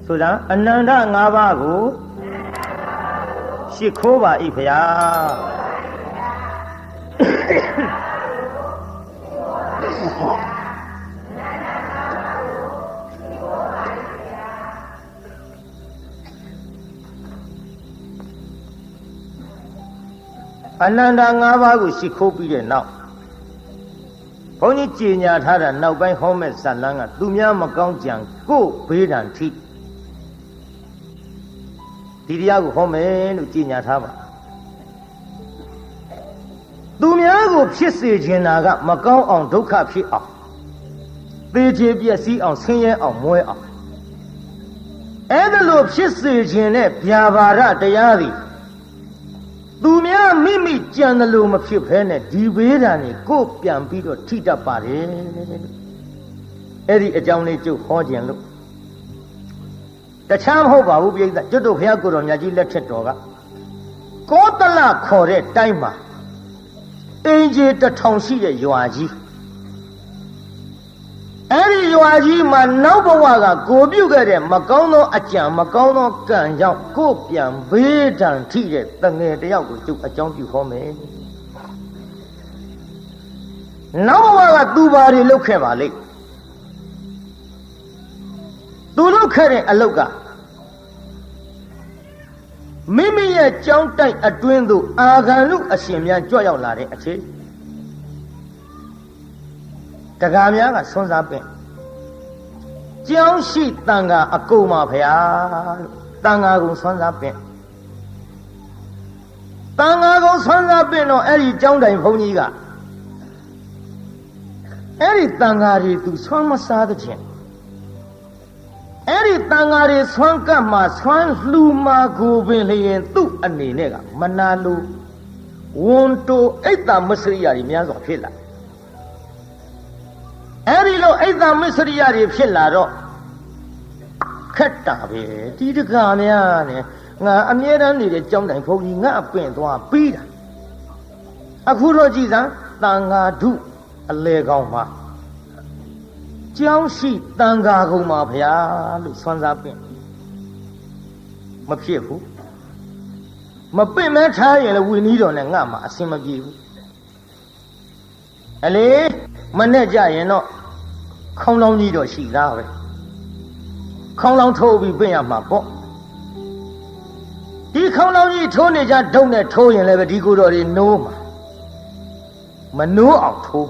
ဆိုတာအနန္တ၅ပါးကိုရှိခိုးပါ၏ဖျားအနန္တ၅ပါးကိုရှိခိုးပြီးတဲ့နောက်ဘုန်းကြီးကြေညာထားတာနောက်ပိုင်းဟောမဲ့ဇာလန်းကသူများမကောင်းကြံကိုယ်ဘေးဒဏ်ထိဒီတရားကိုဟောမယ်လို့ကြေညာထားပါသူများကိုဖြစ်စေခြင်းနာကမကောင်းအောင်ဒုက္ခဖြစ်အောင်သေချေပျက်စီးအောင်ဆင်းရဲအောင်မွဲအောင်အဲ့ဒါလို့ဖြစ်စေခြင်းနဲ့ဗျာပါဒတရားသည်သူများမိမိကြံတယ်လို့မဖြစ်ဘဲနဲ့ဒီဘေးဒဏ်ကိုပြန်ပြီးတော့ထိတတ်ပါတယ်အဲ့ဒီအကြောင်းလေးကျုပ်ဟောခြင်းလို့တခြားမဟုတ်ပါဘူးပြိဿကျွတ်တို့ဘုရားကိုယ်တော်မြတ်ကြီးလက်ထက်တော်ကကောသလခေါ်တဲ့တိုင်းမှာအင်ဂျီ1000ရှိတဲ့ရွာကြီးအဲ့ဒီရွာကြီးမှာနောက်ဘဝကကိုပြုတ်ခဲ့တဲ့မကောင်းသောအကြံမကောင်းသောကံကြောင့်ကိုပြန်ဘေးဒဏ်ထိတဲ့တငယ်တယောက်ကိုကျုပ်အကြောင်းပြုဟောမယ်နောက်ဘဝကသူဘာတွေလုပ်ခဲ့ပါလိမ့်သူလုပ်ခဲ့တဲ့အလုပ်ကမိမိရဲ့ကြောင်းတိုက်အတွင်းသို့အာဂန္တုအရှင်များကြွရောက်လာတဲ့အချိန်တက္ကများကဆွမ်းစားပင့်ကြောင်းရှိတန်ခါအကုန်ပါဗျာလို့တန်ခါကုံဆွမ်းစားပင့်တန်ခါကုံဆွမ်းစားပင့်တော့အဲ့ဒီကြောင်းတိုင်ဘုန်းကြီးကအဲ့ဒီတန်ခါတွေသူဆွမ်းမစားတဲ့ချင်းအဲ့ဒီတန်ဃာတွေဆွမ်းကပ်မှာဆွမ်းလှူမှာကိုပင်လျင်သူ့အနေနဲ့ကမနာလိုဝန်တိုအိတ်တာမစ္စရိယတွေများစွာဖြစ်လာအဲ့ဒီလိုအိတ်တာမစ္စရိယတွေဖြစ်လာတော့ခက်တာပဲဒီတကာများနဲ့ငါအမြဲတမ်းနေတဲ့ကြောင်းတိုင်ဘုန်းကြီးငါအပင့်သွားပြီးတာအခုတော့ကြည်စမ်းတန်ဃာဓုအလေကောင်းမှာကြောင်းရှိတန်ခါကုန်ပါဗျာလို့ဆွမ်းစားပင့်မဖြစ်ဘူးမပင့်မဲထားရင်လည်းဝီနီးတော်နဲ့ငါမှအဆင်မပြေဘူးအလေမနဲ့ကြရင်တော့ခေါင်းလောင်းကြီးတော့ရှိသားပဲခေါင်းလောင်းထိုးပြီးပင့်ရမှာပေါ့ဒီခေါင်းလောင်းကြီးထိုးနေကြဒုတ်နဲ့ထိုးရင်လည်းပဲဒီကိုယ်တော်တွေနိုးမှာမနိုးအောင်ထိုး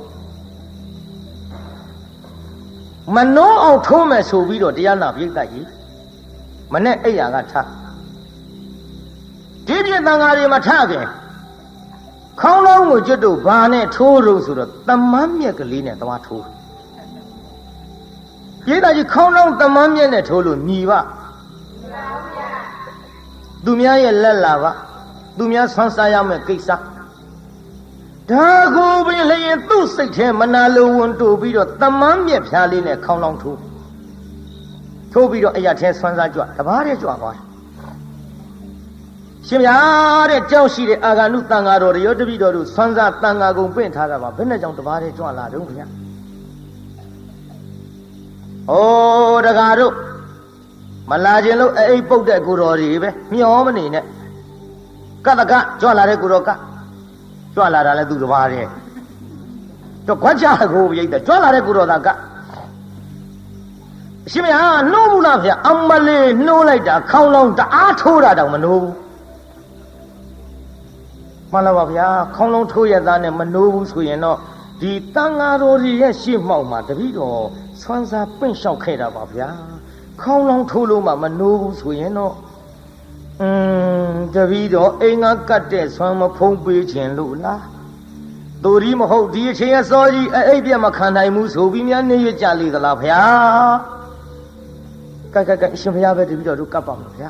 မနှောအောင်ထိုးမယ်ဆိုပြီးတော့တရားနာပြိတ္တကြီးမနဲ့အိယာကထားဒီပြည့်တန်ဃာတွေမထခင်ခေါင်းလုံးကိုကျွတ်တို့ဘာနဲ့ထိုးလို့ဆိုတော့တမန်းမြက်ကလေးနဲ့သွားထိုးပြိတ္တကြီးခေါင်းလုံးတမန်းမြက်နဲ့ထိုးလို့ညီပါသူများရဲ့လက်လာပါသူများဆွမ်းစားရမယ့်ကိစ္စဒါကိုပင်လျင်သူ့စိတ်ထဲမနာလိုဝန်တိုးပြီးတော့တမန်းမြက်ဖြားလေးနဲ့ခေါင်းလောင်းထိုးပြီးတော့အရာထဲဆွမ်းစားကြွတဘာတဲ့ကြွသွားတယ်ရှင်ဗျာတဲ့ကြောက်ရှိတဲ့အာဂန္တုတန်ဃာတော်တွေရောတပည့်တော်တို့ဆွမ်းစားတန်ဃာကုံပင့်ထားတာပါဘယ်နဲ့ကြောင့်တဘာတဲ့ကြွလာတော့ဗျာဩတကားတို့မလာခြင်းလို့အိပ်ပုတ်တဲ့ကိုတော်တွေပဲမျောမနေနဲ့ကတကကြွလာတဲ့ကိုတော်ကကြွလာတာလဲသူတပါးတဲ့တော့ခွက်ချကိုပြိတ္တကြွလာတဲ့ကိုတော်သားကအရှင်မဟာနှိုးဘူးလားဗျာအမလေးနှိုးလိုက်တာခေါင်းလောင်းတအားထိုးတာတောင်မနှိုးဘူးမှန်လားပါဗျာခေါင်းလောင်းထိုးရသားနဲ့မနှိုးဘူးဆိုရင်တော့ဒီတန်ဃာတော်ကြီးရဲ့ရှေ့မှောက်မှာတပည့်တော်ဆွမ်းစားပင့်လျှောက်ခဲ့တာပါဗျာခေါင်းလောင်းထိုးလို့မှမနှိုးဘူးဆိုရင်တော့တပည့်တော်အိမ်ကကတ်တဲ့ဆွမ်းမဖုံးပေးခြင်းလို့လားသူဒီမဟုတ်ဒီအချိန်အစောကြီးအိပ်ပြက်မခံနိုင်ဘူးဆိုပြီးများနေရကြလေသလားဗျာကဲအရှင်ဘုရားပဲတပည့်တော်တို့ကပ်ပါမယ်ဗျာ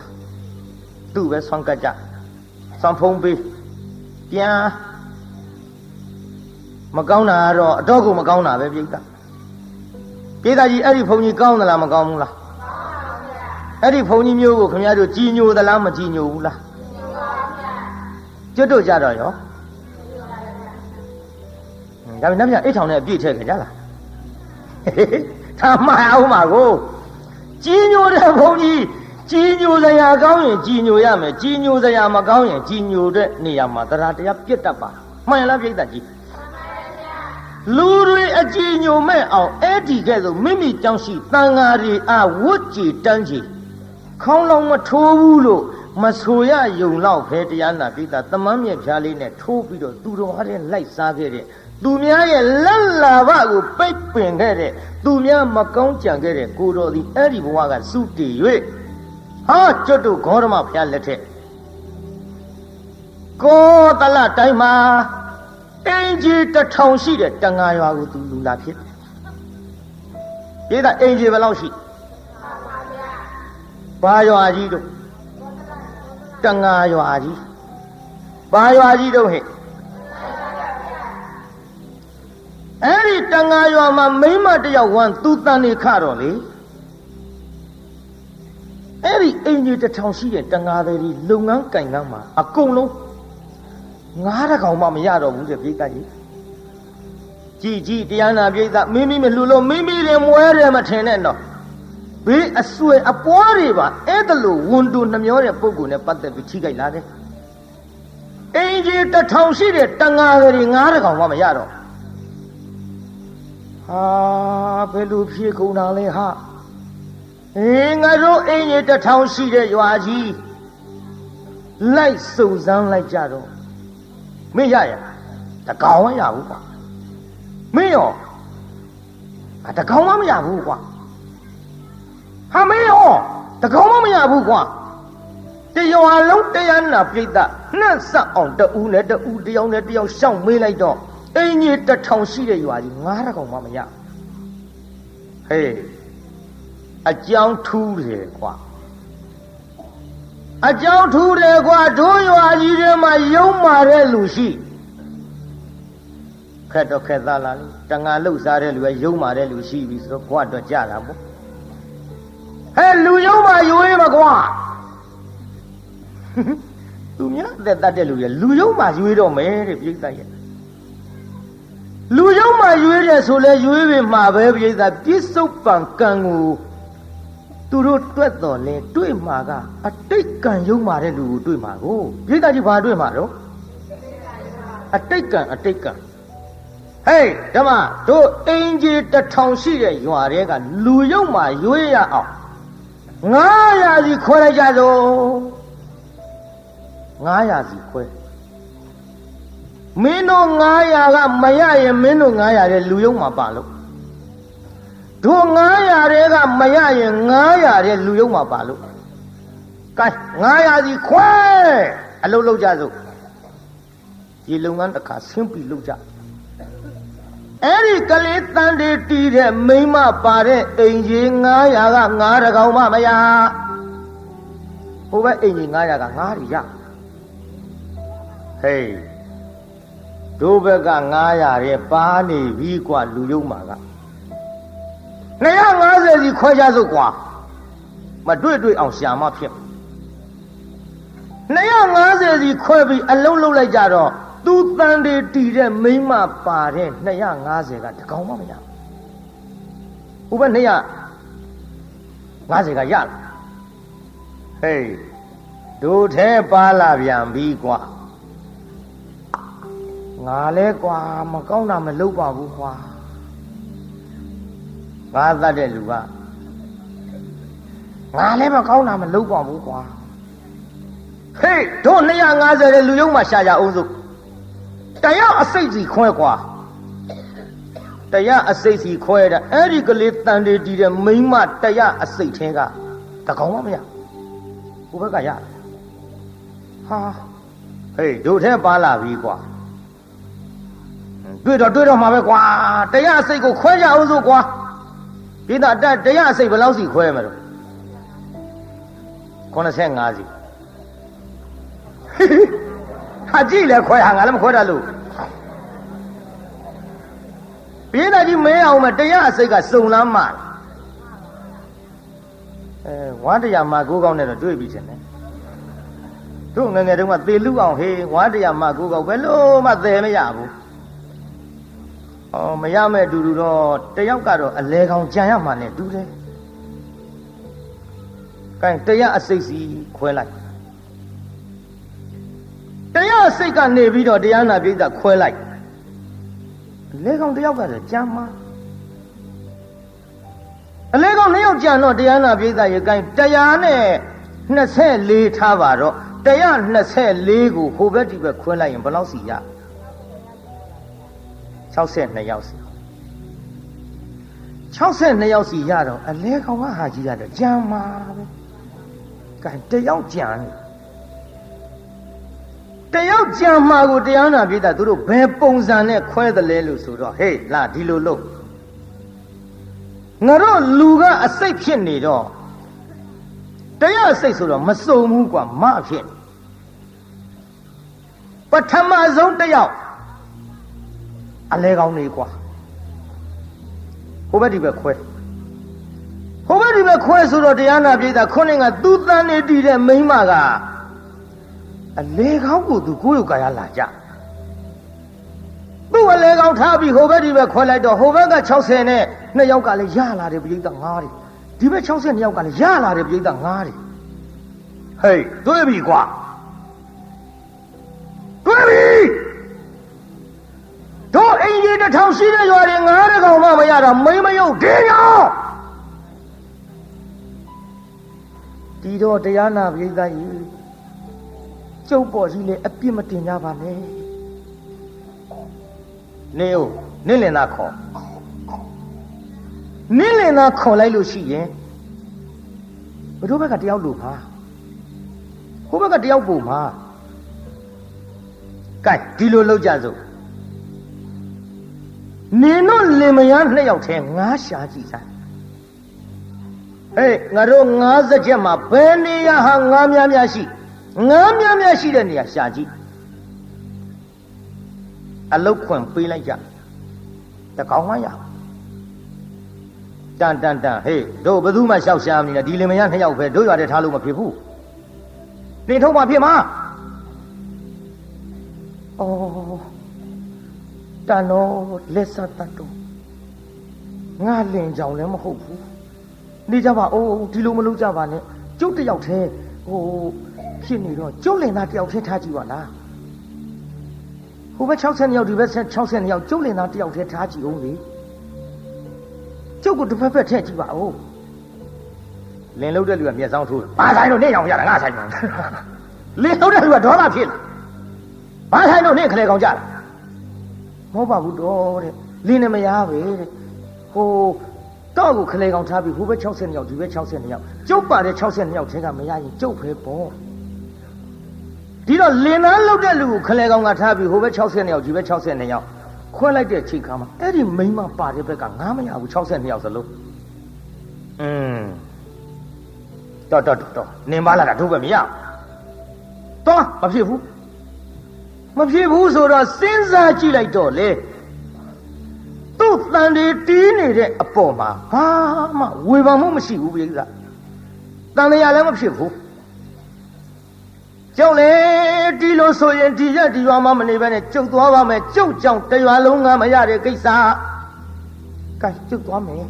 သူ့ပဲဆွမ်းကတ်ကြဆွမ်းဖုံးပေးပြန်မကောင်းတာကတော့အတော့ကိုမကောင်းတာပဲပြိတ္တာကြီးအဲ့ဒီဘုံကြီးကောင်းသလားမကောင်းဘူးလားအဲ့ဒီဘုံကြီးမျိုးကိုခင်ဗျားတို့ကြည်ညိုသလားမကြည်ညိုဘူးလားကျွတ်တို့ကြတော့ရောဒါပေမဲ့နတ်မြအိတ်ထောင်နဲ့အပြည့်ထည့်ခဲ့ကြလားထားမှအောင်ပါကို ကြီးညိုတဲ့ဘုန်းကြီးကြီးညိုစရာကောင်းရင်ကြီးညိုရမယ်ကြီးညိုစရာမကောင်းရင်ကြီးညိုတဲ့နေရာမှာတရားတရားပြတ်တတ်ပါမှန်လားပြိတ္တကြီးလူတွေအကြည်ညိုမဲ့အောင်အဲ့ဒီကဲ့သို့မိမိကြောင့်ရှိတန်ဃာတွေအားဝတ်ကြည်တန်းကြည်ခေါင်းလောင်းမထိုးဘူးလို့မဆိုရယုံတော့ဖဲတရားနာပိတာသမမ်းမြက်ဖြားလေးနဲ့ထိုးပြီးတော့သူတော်အားနဲ့လိုက်စားခဲ့တဲ့သူများရဲ့လက်လာဘကိုပိတ်ပင်ခဲ့တဲ့သူများမကောင်းကြံခဲ့တဲ့ကိုတော်သည်အဲ့ဒီဘဝကစုတည်၍ဟာကျွတ်တို့ဂေါရမဘုရားလက်ထက်ကောတလတိုင်းမှာအင်ကြီးတစ်ထောင်ရှိတဲ့တန်ဃာရွာကိုသူလူလာဖြစ်တယ်ဒါအင်ကြီးဘယ်လောက်ရှိဘာရွာကြီးတို့တန်ဃာရွာကြီးဘာရွာကြီးတို့ဟဲ့အဲ့ဒီတန်ဃာရွာမှာမိန်းမတစ်ယောက်ဝမ်းသူတန်နေခတော့လေအဲ့ဒီအင်ကြီးတစ်ထောင်ရှိတဲ့တန်ဃာတွေလုပ်ငန်းကင်ကန်းမှာအကုန်လုံးငါးတကောင်မှမရတော့ဘူးတဲ့ပြိတ္တကြီးကြည်တရားနာပြိတ္တမိမိမလှူလို့မိမိတွေမွဲတယ်မထင်နဲ့တော့ဘေးအဆွေအပွားတွေပါအဲ့ဒါလို့ဝန်တူနှမျောတဲ့ပုဂ္ဂိုလ်နဲ့ပတ်သက်ပြီးထိခိုက်လာတယ်အင်ကြီးတစ်ထောင်ရှိတဲ့တန်ဃာတွေငါးတကောင်မှမရတော့ဟာဘယ်လိုဖြေကုန်တာလဲဟာငါတို့အင်ကြီးတစ်ထောင်ရှိတဲ့ရွာကြီးလိုက်စုံစမ်းလိုက်ကြတော့မင်းရရတကောင်မရဘူးကွာမင်းရောတကောင်မရဘူးကွာဟာမင်းရောတကောင်မရဘူးကွာတရွာလုံးတရားနာပြိတ္တနှက်ဆက်အောင်တူနဲ့တူတယောက်နဲ့တယောက်ရှောက်မေးလိုက်တော့အင်းကြီးတစ်ထောင်ရှိတဲ့ရွာကြီးငါးတကောင်မရဟေးအကြောင်းထူးတယ်ကွာအကြောင်းထူးတယ်ကွာတို့ရွာကြီးထဲမှာယုံမာတဲ့လူရှိခက်တော့ခက်သားလားတန်ငါလှုပ်ရှားတဲ့လူပဲယုံမာတဲ့လူရှိပြီဆိုတော့ဘွားတော့ကြတာပေါ့ဟဲ့လူယုံမာရွေးမကွာသူများအသက်တတ်တဲ့လူတွေလူယုံမာရွေးတော့မယ်တဲ့ပြိဿရဲ့လူယုံမာရွေးတယ်ဆိုလဲရွေးပြီမှာပဲပြိဿပြစ္ဆုတ်ပံကံကိုသူတို့တွက်တော်လဲတွေ့မှာကအတိတ်ကံယုံမာတဲ့လူကိုတွေ့မှာကိုပြိဿကြီးဘာတွေ့မှာတော့အတိတ်ကံဟေးဓမ္မတို့အင်ကြီးတစ်ထောင်ရှိတဲ့ရွာတွေကလူယုံမာရွေးရအောင်900စီခွဲလိုက်ကြစို့900စီခွဲမင်းတို့900ကမရရင်မင်းတို့900တဲ့လူယုံမာပါလို့တို့900တွေကမရရင်900တဲ့လူယုံမာပါလို့ကဲ900စီခွဲအလုပ်လုပ်ကြစို့ဒီလုပ်ငန်းတစ်ခါဆင်းပြီးလုပ်ကြအဲ့ဒီကလေးတန်တေတီးတဲ့မိန်းမပါတဲ့အိမ်ကြီး900က9တကောင်မှမရဟိုဘက်အိမ်ကြီး900က9တွေရဟေးတို့ဘက်က900ရဲ့ပါနေပြီกว่าလူယုံမှာက250စီခွဲကြစို့กว่าမတွေ့အောင်ရှာမဖြစ်250စီခွဲပြီးအလုံးလုံးလိုက်ကြတော့သူတန်တေတီတဲ့မိန်းမပါတဲ့250ကတကောင်မှမရဘူးဘယ်250ကရလားဟေးတို့ထဲပါလာပြန်ပြီကွာငါလဲကွာမကောင်းတာမလုပ်ပါဘူးကွာငါသတ်တဲ့လူကငါလဲမကောင်းတာမလုပ်ပါဘူးကွာဟေးတို့250တဲ့လူယုံမှာရှာကြအောင်စို့တရားအစိတ်စီခွဲကွာတရားအစိတ်စီခွဲတာအဲ့ဒီကလေးတန်တေတီတဲ့မိန်းမတရားအစိတ်ထဲကတကောင်မှမရဘုဘက်ကရဟာဟေးတို့ထဲပါလာပြီကွာတွေ့တော့မှာပဲကွာတရားအစိတ်ကိုခွဲကြအောင်စို့ကွာဒီတရားအစိတ်ဘယ်လောက်စီခွဲမှာတော့85စီဟာကြည့်လဲခွဲဟာငါလည်းမခွဲတတ်လို့ပြင်းတာကြီးမင်းအောင်မတရားအစိတ်ကစုံလမ်းမှာဝါတရားမှာကိုးကောင်းနဲ့တော့တွေ့ပြီချင်းနဲ့တို့ငယ်ငယ်တုန်းကသေလူအောင်ဟေးဝါတရားမှာကိုးကောင်းဘယ်လို့မှသေမရဘူးမရမဲ့တူတူတော့တယောက်ကတော့အလဲကောင်ကြံရမှာနဲ့တူတယ် ကဲတရားအစိတ်စီခွဲလိုက်တရားအစိတ်ကနေပြီးတော့တရားနာပိဋကခွဲလိုက်လေကောင်တယောက်ကလည်းကြမ်းမှာအလေကောင်နှစ်ယောက်ကြံတော့တရားနာပိဋကရေကဲတရားနဲ့24ထားပါတော့124ကိုဟိုဘက်ဒီဘက်ခွဲလိုက်ရင်ဘယ်လောက်စီရ62ယောက်စီ62ယောက်စီရတော့အလေကောင်ကဟာကြီးရတော့ကြမ်းမှာပဲကဲတယောက်ကြံတယောက်ကြံမှာကိုတရားနာပိဋကသူတို့ဘယ်ပုံစံနဲ့ခွဲတယ်လဲလို့ဆိုတော့ဟေးလာဒီလိုလို့ငါတို့လူကအစိတ်ဖြစ်နေတော့တရားစိတ်ဆိုတော့မစုံဘူးကွာမဖြစ်ပထမဆုံးတယောက်အလဲကောင်းနေကွာဟိုဘက်ဒီဘက်ခွဲဟိုဘက်ဒီဘက်ခွဲဆိုတော့တရားနာပိဋကခုနှစ်ကသူ့တန်နေတည်တဲ့မိန်းမကအလဲကောင်းကိုသူကိုယ်ရုပ်ကာယလာကြသူ့အလဲကောင်းထားပြီးဟိုဘက်ဒီဘက်ခွဲလိုက်တော့ဟိုဘက်က60နဲ့2ယောက်ကလည်းရလာတယ်ပိဋက9တယ်ဒီဘက်62ယောက်ကလည်းရလာတယ်ပိဋက9တယ်ဟေးတွေ့ပြီကွာတွေ့ပြီတို့အင်ကြီး1000ရှိတဲ့ရွာတွေ9တဲ့ကောင်မှမရတော့မိမယုတ်ဒင်းရောဒီတော့တရားနာပိဋကကြီးကျုပ်ပေါ်ကြီးလေအပြစ်မတင်ကြပါနဲ့နေဦးနင့်လင်သားခေါ်နင့်လင်သားခေါ်လိုက်လို့ရှိရင်ဘတို့ဘက်ကတယောက်လို့ပါဟိုဘက်ကတယောက်ပုံပါကဲဒီလိုလောက်ကြစို့နင်တို့လင်မယား2ယောက်ထဲငါးရှာကြည့်စမ်းဟေးငါတို့50ချက်မှာဘယ်နေရာဟာငါးများရှိငါးများရှိတဲ့နေရာရှာကြည့်အလုတ်ခွင့်ပေးလိုက်ကြတကောင်မှရတန်ဟေးတို့ဘယ်သူမှရှောက်ရှာမနေနဲ့ဒီလင်မယား2ယောက်ပဲတို့ရွာတဲ့ထားလို့မဖြစ်ဘူးနေထုတ်မှဖြစ်မှာအော်တန်တော့လက်ဆက်တတ်တော့ငါလင်ကြောင်လည်းမဟုတ်ဘူးနေကြပါအိုးဒီလိုမလုပ်ကြပါနဲ့ကျုပ်တယောက်တည်းဟိုဖြစ်နေတော့ကျုပ်လင်သားတယောက်တည်းထားကြည့်ပါလားဟိုဘက်60ယောက်ဒီဘက်60ယောက်ကျုပ်လင်သားတယောက်တည်းထားကြည့်အောင်လေကျုပ်ကိုတစ်ဖက်ဖက်ထည့်ကြည့်ပါဦးလင်လုံးတဲ့လူကမျက်စောင်းထိုးဘာဆိုင်လို့နေအောင်ရတာငါဆိုင်မှာလင်လုံးတဲ့လူကဒေါသဖြစ်လာဘာဆိုင်လို့နေခလဲကောင်ကြလားမဟုတ်ပါဘူးတော့တဲ့လင်းနေမရပဲတဲ့ဟိုတော့ကိုခလဲကောင်ထားပြီးဟိုဘက်60ယောက်ဒီဘက်60ယောက်ကျုပ်ပါတဲ့60ယောက်ထဲကမရရင်ကျုပ်ပဲပေါ့ဒီတော့လင်သားလောက်တဲ့လူကိုခလဲကောင်ကထားပြီးဟိုဘက်60ယောက်ဒီဘက်60ယောက်ခွဲလိုက်တဲ့ချိန်ခါမှာအဲ့ဒီမိန်းမပါတဲ့ဘက်ကငါမရဘူး62ယောက်စလုံးတော့နင်ပါလာတာတို့ပဲမရတော့မဖြစ်ဘူးဆိုတော့စဉ်းစားကြည့်လိုက်တော့လေသူ့တန်တွေတီးနေတဲ့အပေါ်မှာဘာမှဝေဖန်မှုမရှိဘူးပြိဿတန်လျာလည်းမဖြစ်ဘူးကျုပ်လေဒီလိုဆိုရင်ဒီရက်ဒီရွာမှာမနေဘဲနဲ့ကျုပ်သွားပါမယ်ကျုပ်ကြောင့်တရွာလုံးငါမရတဲ့ကိစ္စကဲကျုပ်သွားမယ်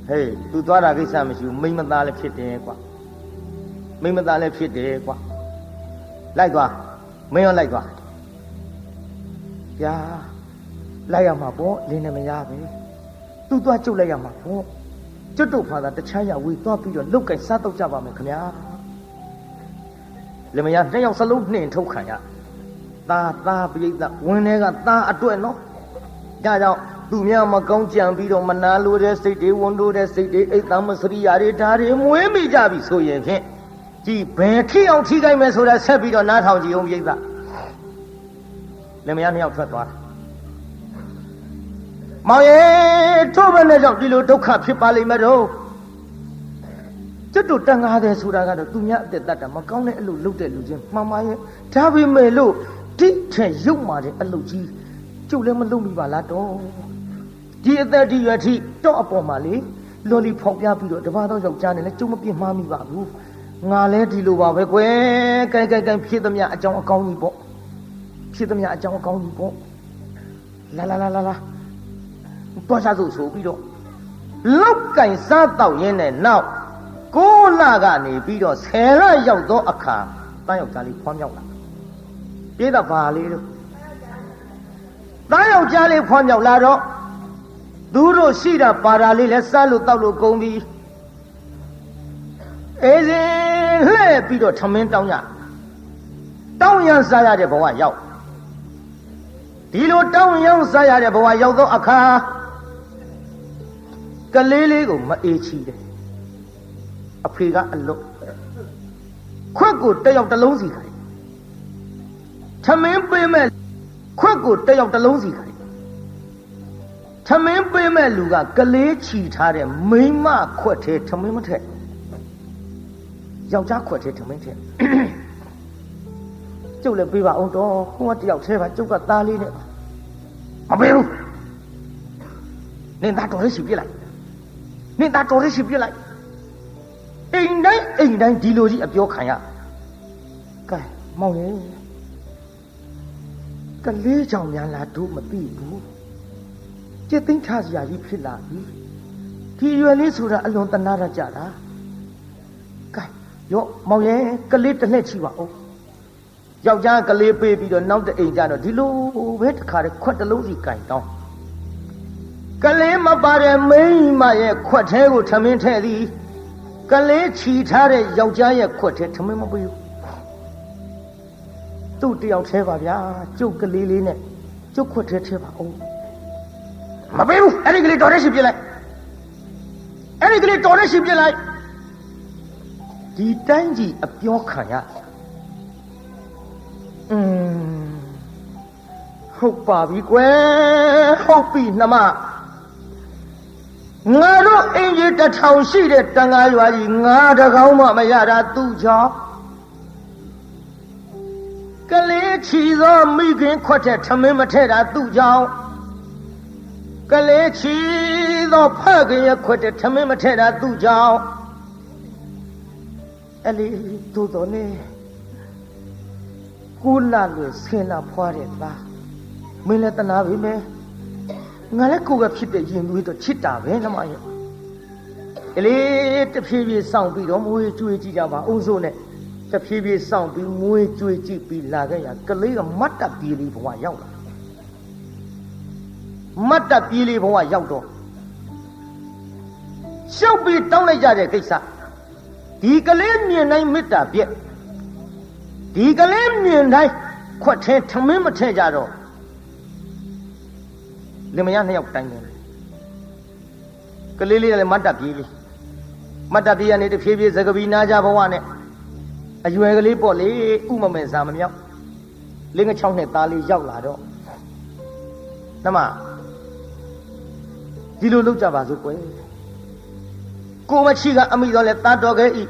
ဟေးသူသွားတာကိစ္စမရှိဘူးမိမသားလည်းဖြစ်တယ်ကွာမိမသားလည်းဖြစ်တယ်ကွာလိုက်သွားမင်းရောလိုက်သွားဗျာလိုက်ရမှာပေါ့လင်းနေမရပဲသူ့သွားကျုပ်လိုက်ရမှာပေါ့ကျွတ်တို့ဖာသာတခြားရဝေသွားပြီးတော့လုတ်ကင်စားတော့ကြပါမယ်ခင်ဗျာလင်မယား2ယောက်စလုံးနှင်ထုတ်ခံရသားပိဋကဝင်းထဲကသားအတွက်နော်ဒါကြောင့်သူများမကောင်းကြံပြီးတော့မနာလိုတဲ့စိတ်တွေဝန်တိုးတဲ့စိတ်တွေအိတ်သမစရိယာတွေဒါတွေမွေးမိကြပြီဆိုရင်ဖြင့်ကြည်ဘယ်ထိအောင်ထိခိုက်မယ်ဆိုတာဆက်ပြီးတော့နားထောင်ကြည့်အောင်ပိဋကလင်မယား2ယောက်ထွက်သွားတယ်မောင်ရဲ့ထို့ဘယ်နဲ့ကြောင့်ဒီလိုဒုက္ခဖြစ်ပါလိမ့်မယ်တော့ကျွတ်တို့တန်ကားတယ်ဆိုတာကတော့သူများအသက်တတ်တာမကောင်းတဲ့အလုပ်လုပ်တဲ့လူချင်းမှန်ပါရဲ့ဒါပေမဲ့လို့တိထက်ရုပ်မာတဲ့အလုပ်ကြီးကျုပ်လည်းမလုပ်မိပါလားတော့ဒီအသက်ဒီရွယ်ထိတော့အပေါ်မှာလေလွန်လီဖောက်ပြပြီးတော့တပါးတော့ယောက်ျားနဲ့လည်းကျုံမပြစ်မှားမိပါဘူးငါလည်းဒီလိုပါပဲကွယ်ကိုင်ဖြစ်သမျှအကြောင်းအကောင်းကြီးပေါ့ဖြစ်သမျှအကြောင်းအကောင်းကြီးပေါ့လာတော့စားစို့ဆိုပြီးတော့လောက်ကင်စားတော့ရင်းနဲ့နောက် 9 လကနေပြီးတော့10 လရောက်သောအခါတန်းယောက်ျားလေးဖွားမြောက်လာပြေးတော့ဘာလေးလို့တန်းယောက်ျားလေးဖွားမြောက်လာတော့သူတို့ရှိတာပါတာလေးလဲစားလို့တောက်လို့ကုန်ပြီအေးစင်လှဲ့ပြီးတော့ထမင်းတောင်းရန်စားရတဲ့ဘဝရောက်ဒီလိုတောင်းရန်စားရတဲ့ဘဝရောက်သောအခါကလေးလေးကိုမအေးချီတယ်အဖေကအလွတ်ခွက်ကိုတယောက်တစ်လုံးစီခိုင်းထမင်းပေးမဲ့ခွက်ကိုတယောက်တစ်လုံးစီခိုင်းထမင်းပေးမဲ့လူကကလေးချီထားတဲ့မိန်းမခွက်ထဲထမင်းမထက်ယောက်ျားခွက်ထဲထမင်းထက်ကျုပ်လည်းပေးပါအောင်တော့ဟိုကတယောက်ထဲပါကျုပ်ကသားလေးနဲ့မပေးဘူးနင်သားတော်လေးစီပြစ်လိုက်နင်သားတော်လေးစီပြစ်လိုက်အိမ်တိုင်းဒီလိုကြီးအပြောခံရကဲမောင်ရင်ကလေးကြောင့်များလားတို့မသိဘူးจิตသိမ်းထားစရာကြီးဖြစ်လာပြီဒီရွယ်လေးဆိုတာအလွန်တနာရကြတာကဲရော့မောင်ရင်ကလေးတစ်နှစ်ချီပါဦးယောက်ျားကလေးပေးပြီးတော့နောက်တအိမ်ကျတော့ဒီလိုပဲတခါတည်းခွက်တစ်လုံးစီကင်တောင်းကလေးမပါတဲ့မိန်းမရဲ့ခွက်ထဲကိုထမင်းထည့်သည်ကလေးချီထားတဲ့ယောက်ျားရဲ့ခွက်ထဲထမင်းမပေးဘူးသူ့တယောက်ထဲပါဗျာကျုပ်ကလေးလေးနဲ့ကျုပ်ခွက်ထဲထဲပါအောင်မပေးဘူးအဲ့ဒီကလေးတော်တဲ့ရှိပြလိုက်အဲ့ဒီကလေးတော်တဲ့ရှိပြလိုက်ဒီတိုင်းကြီးအပြောခံရဟုတ်ပါပြီကွယ်ဟုတ်ပြီနှမငါတို့အင်ကြီး1000ရှိတဲ့တန်ခါရွာကြီးငါတကောင်းမှမရတာသူ့ကြောင့်ကလေးချီသောမိခင်ခွက်တဲ့ထမင်းမထဲတာသူ့ကြောင့်ကလေးချီသောဖခင်ရဲ့ခွက်တဲ့ထမင်းမထဲတာသူ့ကြောင့်အဲ့လေသို့တော်လေကိုလာလို့ဆင်းလာဖွားတဲ့သားမင်းလည်းတနာပြီမယ်ငါလည်းကိုယ်ကဖြစ်တဲ့ရင်သွေးတော့ချစ်တာပဲနှမရဲ့ကလေးတဖြည်းဖြည်းစောင့်ပြီးတော့မွေးကြွေးကြည့်ကြပါအုံစိုးနဲ့တဖြည်းဖြည်းစောင့်ပြီးမွေးကြွေးကြည့်ပြီးလာခဲ့ရကလေးကမတ်တပ်ပြေးလေးဘဝရောက်လာမတ်တပ်ပြေးလေးဘဝရောက်တော့ရှုပ်ပြီးတောင်းလိုက်ကြတဲ့ကိစ္စဒီကလေးမြင်တိုင်းမေတ္တာပြည့်ဒီကလေးမြင်တိုင်းခွက်ထဲထမင်းမထဲကြတော့လင်မယား2ယောက်တိုင်းတယ်ကလေးလေးလည်းမတ်တပ်ပြေးလေးမတ်တပ်ပြေးကနေတဖြည်းဖြည်းသကပီနာကြဘဝနဲ့အရွယ်ကလေးပေါ့လေဥမမဲစာမမြောက်လင်းက6နှစ်သားလေးရောက်လာတော့နှမဒီလိုလုပ်ကြပါစို့ကွယ်ကိုမချီကအမိတော်လဲသားတော်ခဲ့ဤ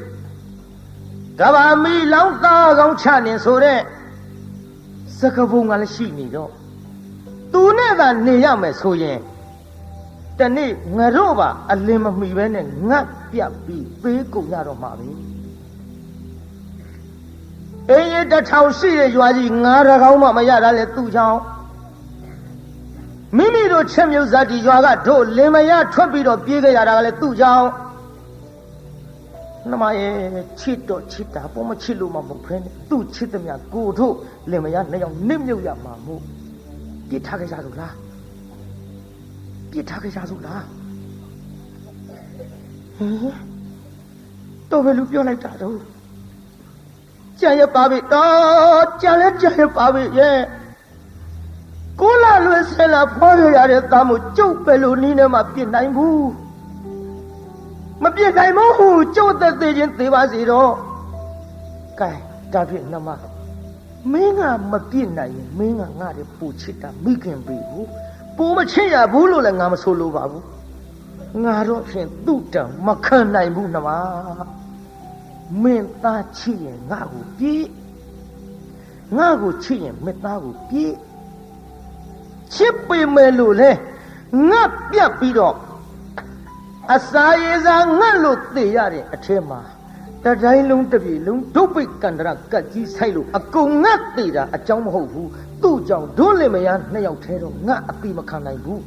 ကဘာမီလောင်းသားကောင်းချနေဆိုတဲ့စကပုံကလည်းရှိနေတော့သူနဲ့သာနေရမယ်ဆိုရင်တနေ့ငါတို့ပါအလင်းမမှီပဲနဲ့ငတ်ပြတ်ပြီးပေးကုန်ရတော့မှာပဲအေး1000ရှိတဲ့ရွာကြီးငါးတကောင်းမှမရတာလေသူ့ကြောင့်မိမိတို့ချက်မြုပ်ဇာတိရွာကတို့လင်မယားထွက်ပြီးတော့ပြေးခဲ့ရတာကလည်းသူ့ကြောင့်နှမရဲ့ချစ်တော့ချစ်တာပေါ်မချစ်လို့မှမဟုတ်ဖ ೇನೆ သူ့ချစ်သမျှကိုတို့လင်မယား2ယောက်နစ်မြုပ်ရမှာမို့ပြစ်ထားခဲ့ကြလို့လားပြစ်ထားခဲ့ကြလို့လားတော့ဘယ်လိုပြောလိုက်တာတော့ကြံရပါပြီတော့ကြံလဲကြံရပါပြီရဲ့ကိုလာလွယ်ဆဲလာဖွားရတဲ့သားမို့ကျုပ်ပဲလို့နီးနေမှပြစ်နိုင်ဘူးမပြစ်နိုင်မို့ဟိုကျုပ်သက်သေးချင်းသေးပါစေတော့ကဲဒါဖြင့်နှမမင်းကမပြစ်နိုင်ရင်မင်းကငါ့ရဲ့ပူချစ်တာမိခင်ပြီဘူးပူမချစ်ရဘူးလို့လည်းငါမဆိုလိုပါဘူးငါတော့ဖြင့်သူ့တံမခံနိုင်ဘူးနှမမင်းသားချစ်ရင်ငါ့ကိုပြေးငါ့ကိုချစ်ရင်မင်းသားကိုပြေးချစ်ပေမဲ့လို့လေငါပြတ်ပြီးတော့အစာရေစာငတ်လို့သိရတဲ့အထက်မှာတတိုင်းလုံးတစ်ပြေလုံးဒုပိတ်ကန္တရကတ်ကြီးဆိုင်လို့အကုန်ငတ်သေးတာအကြောင်းမဟုတ်ဘူးသူ့ကြောင့်ဒုလင်မယား2ယောက်ထဲတော့ငတ်အတိမခံနိုင်ဘူး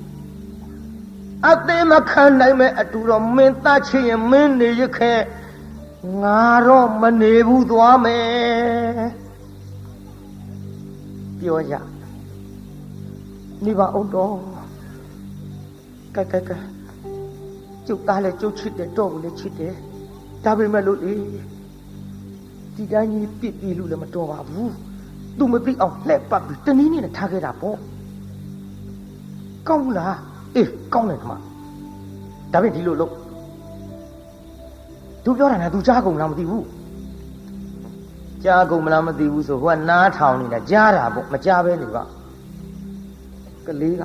အသေးမခံနိုင်မဲ့အတူတော့မင်းသားချစ်ရင်မင်းနေရခဲ့ ငါတော့မနေဘူးသွားမယ်ပြောကြနေပါအောင်တော့ကဲကျုပ်သားလည်းကျုပ်ချစ်တယ်တော့ကိုလည်းချစ်တယ်ဒါပေမဲ့လို့လေဒီတိုင်းကြီးပြစ်ပြီးလို့လည်းမတော်ပါဘူးသူမသိအောင်လှည့်ပတ်ပြီးတနည်းနည်းနဲ့ထားခဲ့တာပေါ့ကောင်းလားအေးကောင်းတယ်ခမဒါပေမဲ့ဒီလိုလို့သူပြောတာနဲ့သူကြားကုန်လားမသိဘူးကြားကုန်မလားမသိဘူးဆိုဟိုကနားထောင်နေတာကြားတာပေါ့မကြားပဲနေပါကလေးက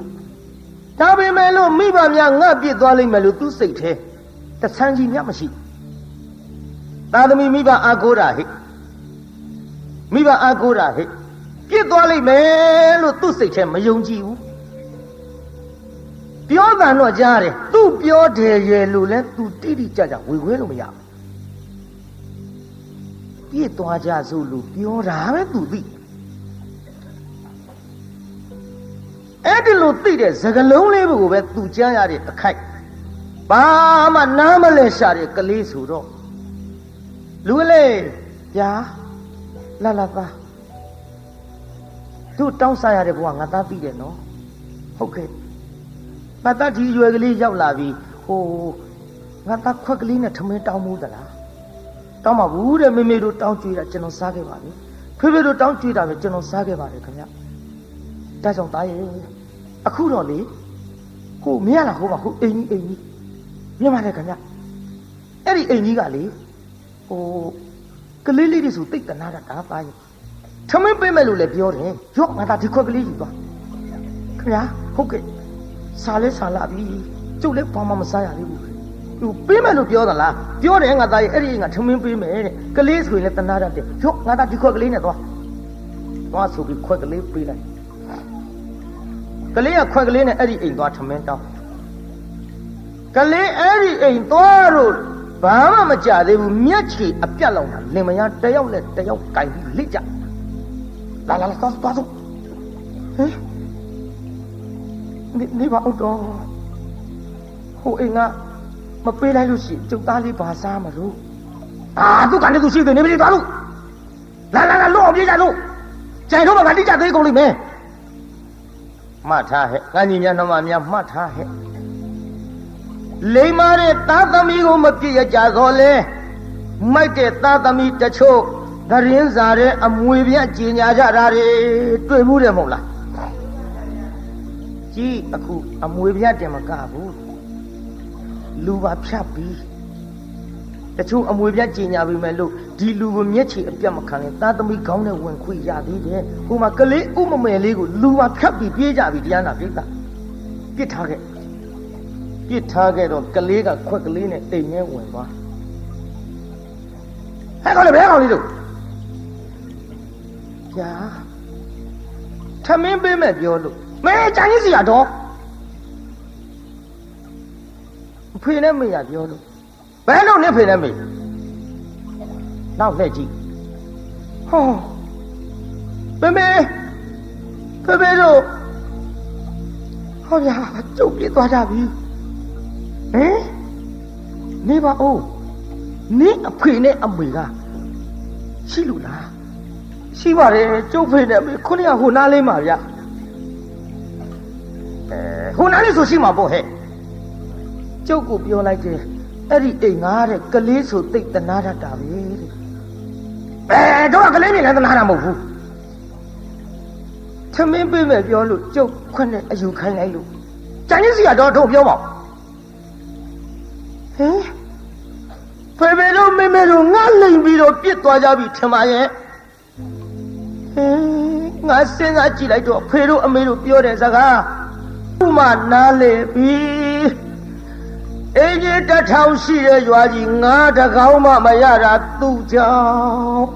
ဒါပေမဲ့လို့မိဘများငါပြစ်သွားလိမ့်မယ်လို့သူစိတ်ထဲတဆန်းကြီးမြတ်မရှိသာသမီမိဘအာကိုးတာဟဲ့မိဘအာကိုးတာဟဲ့ပြစ်သွားလိမ့်မယ်လို့သူစိတ်ထဲမယုံကြည်ဘူးပြောတာတော့ကြားတယ်သူပြောတယ်ရဲ့လို့လဲသူတိတိကျကျဝေခွဲလို့မရဘူးပြစ်သွားကြစို့လို့ပြောတာပဲသူသိအဲ့ဒီလိုသိတဲ့စကလုံးလေးကိုပဲသူကြားရတဲ့အခိုက်ဘာမှနားမလဲရှာတဲ့ကလေးဆိုတော့လူလေးဗျာလာပါသူတောင်းစားရတဲ့ဘဝငါသားသိတယ်နော်ဟုတ်ကဲ့ငါသားဒီရွယ်ကလေးရောက်လာပြီဟိုငါသားခွက်ကလေးနဲ့ထမင်းတောင်းမှုသလားတောင်းပါဘူးတဲ့မေမေတို့တောင်းကြွေးတာကျွန်တော်စားခဲ့ပါပြီဖေဖေတို့တောင်းကြွေးတာပဲကျွန်တော်စားခဲ့ပါတယ်ခင်ဗျဒါကြောင့်သားရဲ့အခုတော့လေကိုမရလားဟိုပါဟိုအိမ်ကြီးမြင်ပါတယ်ခင်ဗျအဲ့ဒီအိမ်ကြီးကလေဟိုကလေးလေးတွေဆိုတိတ်တနာတာဒါသားရဲ့ထမင်းပေးမယ်လို့လည်းပြောတယ်ရော့ငါသားဒီခွက်ကလေးယူသွားခင်ဗျဟုတ်ကဲ့စားလဲစားလာပြီကျုပ်လည်းဘာမှမစားရသေးဘူးသူပေးမယ်လို့ပြောသလားပြောတယ်ငါသားရဲ့အဲ့ဒီငါထမင်းပေးမယ်တဲ့ကလေးဆိုရင်လည်းတနာတတ်တယ်ရော့ငါသားဒီခွက်ကလေးနဲ့သွားဆိုပြီးခွက်ကလေးပေးလိုက်ကလေးကခွက်ကလေးနဲ့အဲ့ဒီအိမ်သွားထမင်းတောင်းကလေးအဲ့ဒီအိမ်သွားလို့ဘာမှမကြသေးဘူးမျက်ခြေအပြတ်လောက်တာလင်မယားတယောက်နဲ့တယောက်ကင်ပြီးလိကြလာသွားစို့ဟင်နေပါဦးတော့ဟိုအိမ်ကမပေးလိုက်လို့ရှိရင်ကျုပ်သားလေးဘာစားမလို့သူကနေသူရှိတယ်နေမလေးသွားလို့လာလို့အောင်ပြေးကြလို့ကြိုင်တော့ငါတိကျသေးကုန်လိမ့်မယ်မှတ်ထားဟဲ့ငါညီများနှမများမှတ်ထားဟဲ့လိမ္မာတဲ့သားသမီးကိုမပြည့်ရကြတော့လေမိုက်တဲ့သားသမီးတချို့သတင်းစာတဲ့အမွေပြကြီးညာကြတာတွေတွေ့မှုတယ်မဟုတ်လားကြီးအခုအမွေပြတင်မကဘူးလူပါဖြတ်ပြီးတချို့အမွေပြကြီးညာပြီမဲ့လို့ဒီလူကိုမျက်ခြေအပြတ်မခံရင်သားသမီးခေါင်းနဲ့ဝင်ခွေရသေးတယ်ဟိုမှာကလေးဥမမယ်လေးကိုလူပါဖြတ်ပြီးပြေးကြပြီတရားနာပြိတ္တာပြစ်ထားခဲ့တော့ကလေးကခွက်ကလေးနဲ့တိမ်နဲ့ဝင်သွားဟဲ့ကောင်လေးဘယ်ကောင်လေးတို့ဗျာထမင်းပေးမဲ့ပြောလို့မဲကြိုင်စီရတော့ဖေနဲ့မေရပြောလို့ဘယ်လိုနဲ့ဖေနဲ့မေနောက်လက်ကြည့်ဟောဖေတို့ဟောဗျာကျုပ်ပြေးသွားကြပြီဟင်နေပါဦးနေအဖေနဲ့အမေကရှိလို့လားရှိပါတယ်ကျုပ်ဖေနဲ့အမေခုနကဟိုနားလေးမှာဗျဟိုနားလေးဆိုရှိမှာပေါ့ဟဲ့ကျုပ်ကိုပြောလိုက်တယ်အဲ့ဒီအိမ်ငါတဲ့ကလေးဆိုတိတ်တနာတတ်တာပဲတဲ့တော့ကလေးနေလည်းတနာတာမဟုတ်ဘူးထမင်းပေးမယ်ပြောလို့ကျုပ်ခွနဲ့အယူခိုင်းလိုက်လို့ကြံရစီကတော့တို့ပြောပါဟင်ဖေတို့မေမေတို့ငါလိမ်ပြီးတော့ပြစ်သွားကြပြီထင်ပါရဲ့ဟင်ငါစဉ်းစားကြည့်လိုက်တော့ဖေတို့အမေတို့ပြောတဲ့စကားဥမနားလေပြီအေးကြီးတစ်ထောင်ရှိတဲ့ရွာကြီးငါတကောင်းမှမရတာသူ့ကြောင့်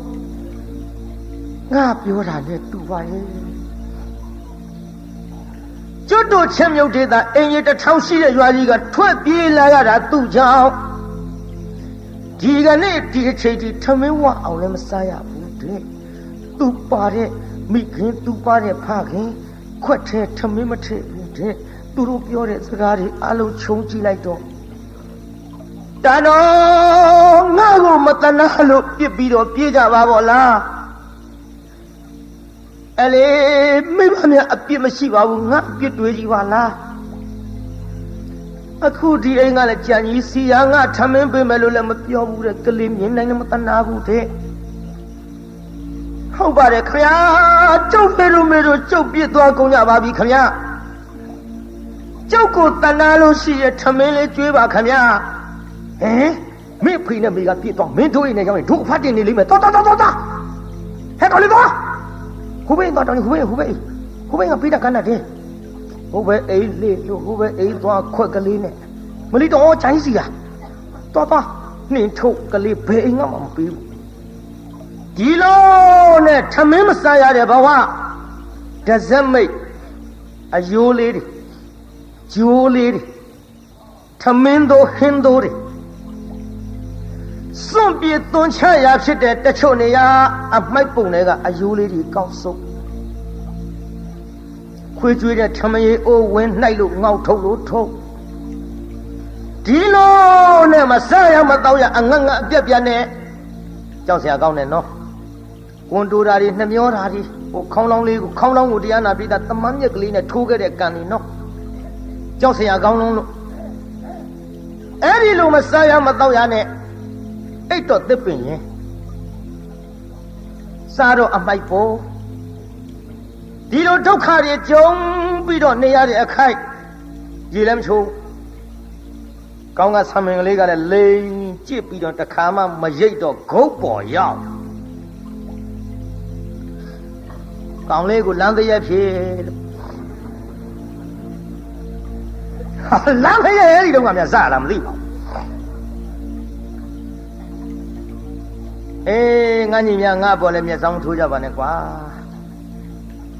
ငါပြောတာနဲ့တူပါရဲ့ကျွတ်တို့ချင်းမြုပ်ဒေသအင်းကြီးတစ်ထောင်ရှိတဲ့ရွာကြီးကထွက်ပြေးလာရတာသူ့ကြောင့်ဒီကနေ့ဒီအချိန်ထိထမင်းဝအောင်လည်းမစားရဘူးတဲ့သူပါတဲ့မိခင်သူပါတဲ့ဖခင်ခွက်ထဲထမင်းမထည့်ဘူးတဲ့သူတို့ပြောတဲ့စကားတွေအလုံးခြုံကြည့်လိုက်တော့ တာတော့ငါ့ကိုမတနာလို့ပြစ်ပြီးတော့ပြေးကြပါဗောလားအလေမိမများအပြစ်မရှိပါဘူးငါအပြစ်တွေးကြည့်ပါလားအခုဒီအိမ်ကလည်းကြံကြီးစီယာငါထမင်းပေးမယ်လို့လည်းမပြောဘူးတဲ့ကလေးမြင်နိုင်လည်းမတနာဘူးတဲ့ဟုတ်ပါတယ်ခင်ဗျာကျုပ်ဖေတို့မေတို့ကျုပ်ပြစ်သွားကုန်ကြပါပြီခင်ဗျာကျုပ်ကိုတနာလို့ရှိရထမင်းလေးကျွေးပါခင်ဗျာဟင်မင်းဖေနဲ့မေကပြစ်သွားမင်းတို့အိမ်နဲ့ရောက်ရင်တို့ဖတ်တင်နေလိမ့်မယ်တော်ဟဲ့ကောင်လေးသွားဟိုဘင်းသွားတောင်းဟိုဘင်းကပြီးတာကန်းတယ်ဟိုဘဲအိမ်လေးလို့ဟိုဘဲအိမ်သွားခွက်ကလေးနဲ့မလီတော့ချိုင်းစီရတော်နှင်းထုတ်ကလေးဘယ်အိမ်ကမှမပေးဘူးဒီလိုနဲ့ထမင်းမစားရတဲ့ဘဝဒဇက်မိတ်အယိုးလေးတွေဂျိုးလေးတွေထမင်းတို့ဟင်းတို့တွေစွန့်ပြေသွန်ချရာဖြစ်တဲ့တချို့နေရာအမိုက်ပုံတွေကအယိုးလေးတွေကောက်စုပ်ခွေးကျွေးတဲ့ထမရေအိုးဝင်နှိုက်လို့ငေါက်ထုတ်လို့ထုတ်ဒီလိုနဲ့မစားရမတော့ရအငတ်ငတ်အပြက်ပြက်နဲ့ကြောက်စရာကောင်းတယ်နော်ဝန်တိုတာတွေနှမျောတာတွေဟိုခေါင်းလောင်းလေးကိုခေါင်းလောင်းကိုတရားနာပြီးသားတမန်မြက်ကလေးနဲ့ထိုးခဲ့တဲ့ကံတွေနော်ကြောက်စရာကောင်းလုံးလို့အဲ့ဒီလိုမစားရမတော့ရနဲ့အိတ်တော့တစ်ပင်ရင်စားတော့အမိုက်ပေါ်ဒီလိုဒုက္ခတွေကြုံပြီးတော့နေရတဲ့အခိုက်ရေလည်းမချိုးကောင်းကဆံမင်ကလေးကလည်းလိန်ကြည့်ပြီးတော့တခါမှမရိတ်တော့ဂုတ်ပေါ်ရောက်ကောင်းလေးကိုလမ်းတရက်ဖြစ်လို့လမ်းတရက်အဲ့ဒီတော့ကများစလာမသိပါဘူးအေးငါညီများငါပေါ်လည်းမျက်စောင်းထိုးကြပါနဲ့ကွာ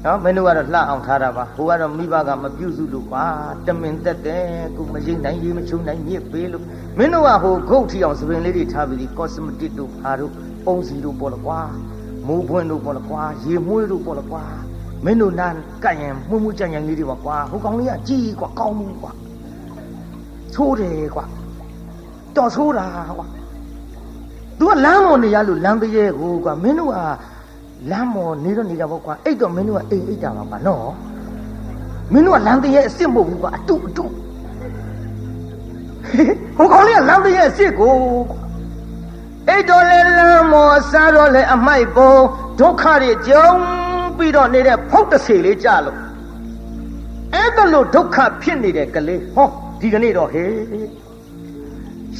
နော်မင်းတို့ကတော့လှအောင်ထားတာပါဟိုကတော့မိဘကမပြုစုလို့ကွာတမင်သက်တယ်ကိုမရိတ်နိုင်ရေးမချုံနိုင်မြစ်ပေးလို့မင်းတို့ကဟိုဂုတ်ထီအောင်သပင်လေးတွေထားပြီးကောစမတစ်တို့ဖာတို့ပုံစီတို့ပေါ်လို့ကွာမိုးပွင့်တို့ပေါ်လို့ကွာရေမွှေးတို့ပေါ်လို့ကွာမင်းတို့နာကတ်ရင်မှုမှုကြံကြံလေးတွေပါကွာဟိုကောင်လေးကကြည်ကွာကောင်းမှုကွာချိုးတယ်ကွာတော်ဆိုးတာကွာသူကလမ်းပေါ်နေရလို့လမ်းတရေကိုကွာမင်းတို့ကလမ်းမော်နေတော့နေကြပေါ့ကွာအိတ်တော့မင်းတို့ကအိတ်တာပါကွာနော်မင်းတို့ကလမ်းတရဲ့အစ်စ်မဟုတ်ဘူးကွာအတုဟိုကောင်လေးကလမ်းတရဲ့အစ်စ်ကိုအိတ်တော့လေလမ်းမော်စားတော့လေအမိုက်ပေါ်ဒုက္ခတွေကြုံပြီးတော့နေတဲ့ဖုတ်တဆေလေးကြလို့အဲ့ဒါလို့ဒုက္ခဖြစ်နေတဲ့ကလေးဟောဒီကနေ့တော့ဟေး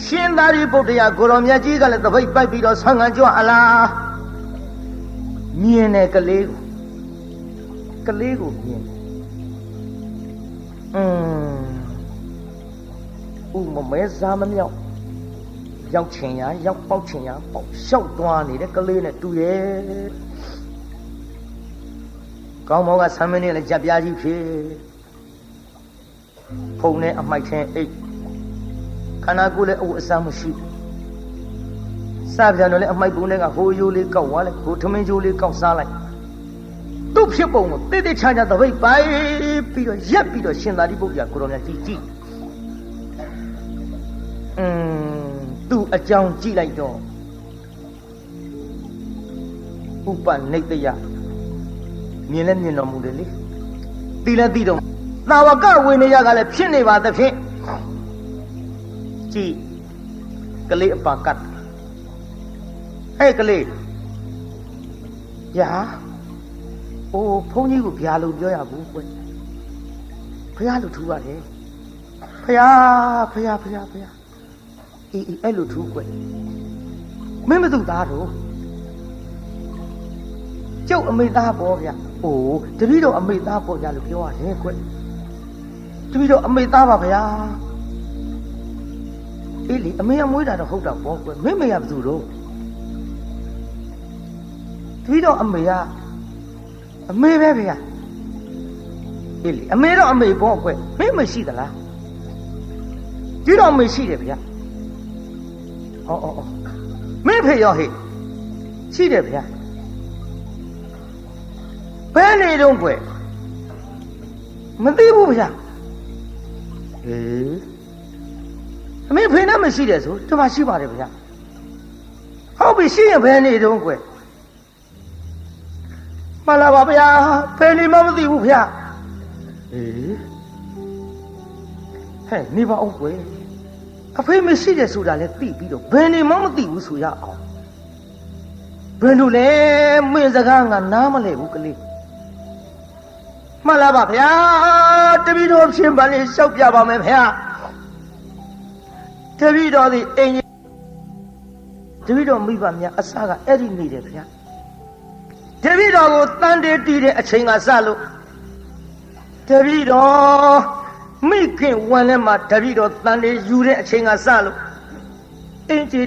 ရှင်သာရိပုတ္တရာကိုရောမြတ်ကြီးကလည်းတပိတ်ပိုက်ပြီးတော့ဆံငံကြွအလားမြင်တဲ့ကလေးကိုမြင်ဥမမဲစားမမြောက်ရောက်ချင်ရရောက်ပေါက်ချင်ရပေါက်လျှောက်သွားနေတဲ့ကလေးနဲ့တူရဲ့ကောင်းမောကဆမ်းမင်းနဲ့လည်းကြက်ပြားကြီးဖြစ်ဖုံနဲ့အမိုက်ချင်းအိတ်ခန္ဓာကိုယ်လည်းအစမရှိစားပြန်တော့လေအမိုက်ပုံတွေကဟိုရိုးလေးကောက်သွားလိုက်ဟိုထမင်းချိုးလေးကောက်စားလိုက်သူ့ဖြစ်ပုံကိုတိတိကျကျသပိတ်ပိုက်ပြီးတော့ရက်ပြီးတော့ရှင်သာရိပုတ္တရာကိုရောမြတ်ကြည့်သူ့အကြောင်းကြည့်လိုက်တော့ဥပနိတယမြင်လဲမြင်တော်မူတယ်လေသိလဲသိတော့သာဝကဝိနည်းကလည်းဖြစ်နေပါသဖြင့်ကြည့်ကလေးအပါကတ်ဟဲ့ကလေးညာအိုးဘုန်းကြီးကိုဗျာလို့ပြောရဘူးကွဖះလို့ထူပါတယ်ဖះအေးအဲ့လိုထူကွမင်းမသူသားတော့ကျုပ်အမေသားပေါ့ဗျအိုးတပည့်တော်အမေသားပေါ့ဗျာလို့ပြောရတယ်ကွတပည့်တော်အမေသားပါဗျာအေးလေအမေကမွေးတာတော့ဟုတ်တာပေါ့ကွမင်းမေကဘယ်သူတော့ပြီးတော့အမေကအမေပဲဗျာအေးလေအမေတော့အမေပေါ့ကွမင်းမရှိသလားဒီတော့အမေရှိတယ်ဗျာဩမင်းဖေရောဟေ့ရှိတယ်ဗျာဘယ်နေတော့ကွမသိဘူးဗျာဟေး အမေဖေနဲ့မရှိတယ်ဆိုဒီမှာရှိပါတယ်ဗျာဟုတ်ပြီရှိရင်ဘယ်နေတုံးကွယ်မှန်လားပါဗျာဖေနေမှမသိဘူးဗျာအေးဟဲ့နေပါအောင်ကွယ်အဖေမရှိတယ်ဆိုတာလည်းသိပြီးတော့ဘယ်နေမှမသိဘူးဆိုရအောင်ဘယ်လိုလဲမင်းစကားငါနားမလဲဘူးကလေးမှန်လားပါဗျာတပည့်တော်ဖြစ်ပါလေလျှောက်ပြပါမယ်ဗျာတပည့်တော်ဒီအိမ်တပည့်တော်မိဘများအစကအဲ့ဒီနေတယ်ဗျာတပည့်တော်ကိုတန်တေးတီးတဲ့အချိန်ကစလို့တပည့်တော်မိခင်ဝန်ထဲမှာတပည့်တော်တန်တေးယူတဲ့အချိန်ကစလို့အင်ကြီး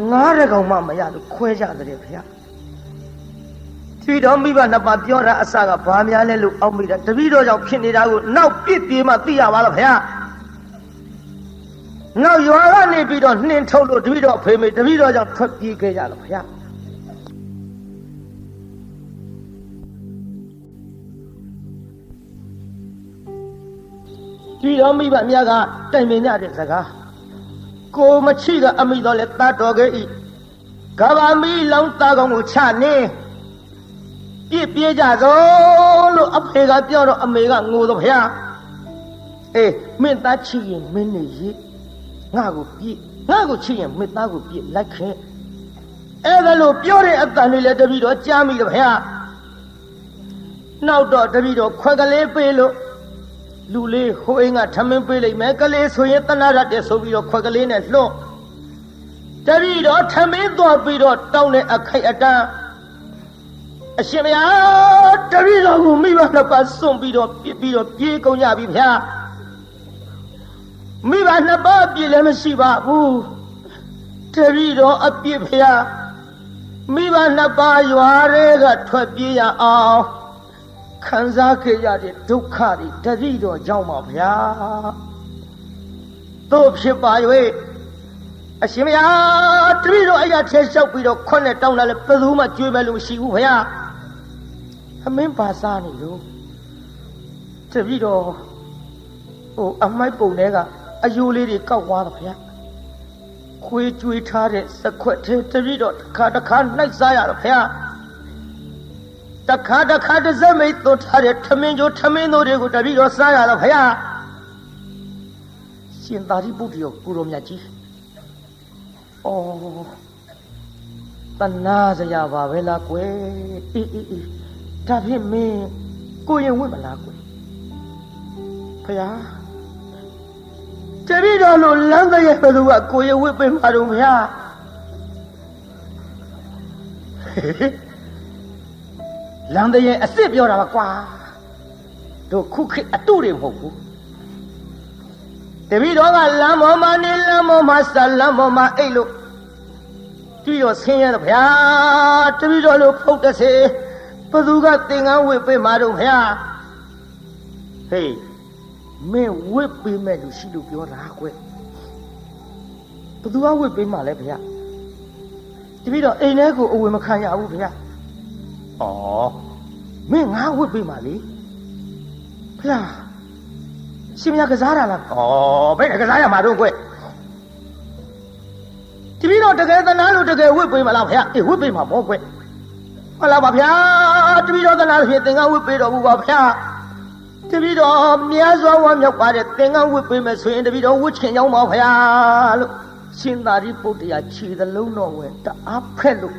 1500ကောင်မှမရလို့ခွဲကြတယ်ဗျာတပည့်တော်မိဘနှစ်ပါးပြောတာအစကဘာများလဲလို့အောက်မိတာတပည့်တော်ကြောင့်ဖြစ်နေတာကိုနောက်ပြစ်ပြေးမှသိရပါလားဗျာနောက်ရွာကနေပြီးတော့နှင်းထုတ်လို့တပည့်တော်ဖေမေတပည့်တော်ကြောင့်ထွက်ပြေးခဲ့ကြလို့ဗျာတပည့်တော်မိဘများကတိုင်ပင်ကြတဲ့စကားကိုမချိကအမိတော်လဲတတ်တော်ခဲ့ဤကဘာမီလောင်းသားကောင်ကိုချနေပြစ်ပြေးကြသောလို့အဖေကပြောတော့အမေကငိုတော့ဗျာအေးမင်းသားချီရင်မင်းနေရေးငါကိုပြစ်ငါကိုချစ်ရင်မင်းသားကိုပြစ်လိုက်ခဲ့အဲ့ဒါလို့ပြောတဲ့အတန်လေးလည်းတပည့်တော်ကြားမိတယ်ဗျာနောက်တော့တပည့်တော်ခွက်ကလေးပေးလို့လူလေးဟိုအိမ်ကထမင်းပေးလိုက်မယ်ကလေးဆိုရင်တနာရတယ်ဆိုပြီးတော့ခွက်ကလေးနဲ့လှော့တပည့်တော်ထမင်းသွားပြီးတော့တောင်းတဲ့အခိုက်အတန်းအရှင်မယားတပည့်တော်ကိုမိဘနှစ်ပါးစွန့်ပြီးတော့ပြစ်ပြီးတော့ပြေးကုန်ကြပြီဗျာမိဘနှစ်ပါးအပြစ်လည်းမရှိပါဘူးတပည့်တော်အပြစ်ဖျားမိဘနှစ်ပါးရွာတွေကထွက်ပြေးရအောင်ခံစားခဲ့ရတဲ့ဒုက္ခတွေတပည့်တော်ကြောင့်ပါဗျာတို့ဖြစ်ပါ၍အရှင်မယားတပည့်တော်အရာထဲလျှောက်ပြီးတော့ခွနဲ့တောင်းလာလဲဘယ်သူမှကြွေးမဲ့လို့မရှိဘူးဗျာအမင်းပါစားနေလို့တပည့်တော်ဟိုအမိုက်ပုံတွေကအယိုးလေးတွေကောက်သွားတော့ဗျာခွေးကြွေးထားတဲ့စခွက်ထဲတပည့်တော်တစ်ခါနှိုက်စားရတော့ဗျာတစ်ခါတစ်စက်မိတ်သွတ်ထားတဲ့ထမင်းတို့တွေကိုတပည့်တော်စားရတော့ဗျာရှင်သာရိပုတ္တရာကိုရောမြတ်ကြီးဩတနာစရာပါပဲလားကွယ်အေးဒါဖြင့်မင်းကိုရင်ဝင့်မလားကွယ်ဖယားတပည့်တော်လိုလမ်းတရဲ့ဘယ်သူကကိုရင်ဝင့်ပေးမှာတော့ဖယားလမ်းတရဲ့အစ်စ်ပြောတာပါကွာတို့ခုခေတ်အတုတွေမဟုတ်ဘူးတပည့်တော်ကလမ်းပေါ်မှာနေလမ်းပေါ်မှာဆက်လမ်းပေါ်မှာအိတ်လို့ကြည့်တော့ဆင်းရဲတော့ဗျာတပည့်တော်လို့ဖုတ်တစေဘသူကသင်္ကန်းဝစ်ပေးမှာတော့ဗျာဟေးမင်းဝစ်ပေးမဲ့လူရှိလို့ပြောတာကွယ်ဘသူကဝစ်ပေးမှာလဲဗျာတပည့်တော်အိမ်ထဲကိုအဝင်မခံရဘူးဗျာဩမင်းငါဝစ်ပေးမှာလေဗျာရှင်မရကစားတာလားဩဘယ်ကစားရမှာတော့ကွယ်တပည့်တော်တကယ်သနာလို့တကယ်ဝစ်ပေးမလားဗျာအေးဝစ်ပေးမှာပေါ့ကွယ်ဟုတ်လားပါဗျာတပည့်တော်သနာလို့ဖြင့်သင်္ကန်းဝစ်ပေးတော်မူပါဗျာတပည့်တော်မြတ်စွာဘုရားမြောက်ပါတဲ့သင်္ကန်းဝစ်ပေးမယ်ဆိုရင်တပည့်တော်ဝစ်ချင်ကြောင်းပါဗျာလို့ရှင်သာရိပုတ္တရာခြေသလုံးတော်ဝင်တအားဖက်လို့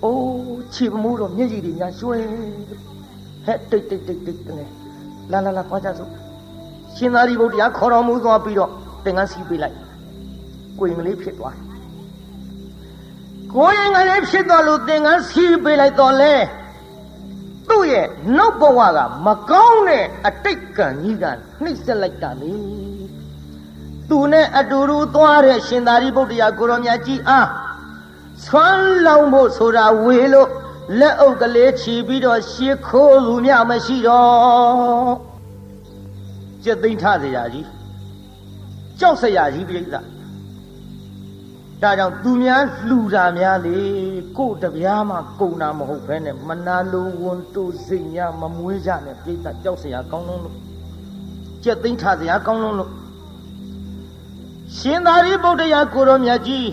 အိုးခြေမမိုးတော့မျက်ရည်တွေညာရွှဲဟဲ့တိတ်တယ်လာခွာကြစို့ရှင်သာရိပုတ္တရာခေါ်တော်မူသွားပြီးတော့သင်္ကန်းစီးပေးလိုက်ကိုရင်ကလေးဖြစ်သွားကိုရင်ကလေးဖြစ်သွားလို့သင်္ကန်းစီးပေးလိုက်တော့လေသူ့ရဲ့နောက်ဘဝကမကောင်းတဲ့အတိတ်ကံကြီးကနှိမ့်ဆက်လိုက်တာလေသူနဲ့အတူတူသွားတဲ့ရှင်သာရိပုတ္တရာကိုရောမြတ်ကြီးအားဆွမ်းလောင်းဖို့ဆိုတာဝေလို့လက်အုပ်ကလေးချီပြီးတော့ရှေးခိုးလူမြမရှိတော့ကျက်သိမ်းထเสียကြီးကြောက်เสียကြီးပြိဿဒါကြောင့်သူများလှူတာများလေကို့တပြားမှကုန်တာမဟုတ်ဘဲနဲ့မနာလိုဝန်တိုစိတ်များမမွေးကြနဲ့ပြိဿကြောက်เสียကောင်းလုံးလို့ကျက်သိမ်းထเสียကောင်းလုံးလို့ ရှင်သာရိပုတ္တရာကိုရောမြတ်ကြီး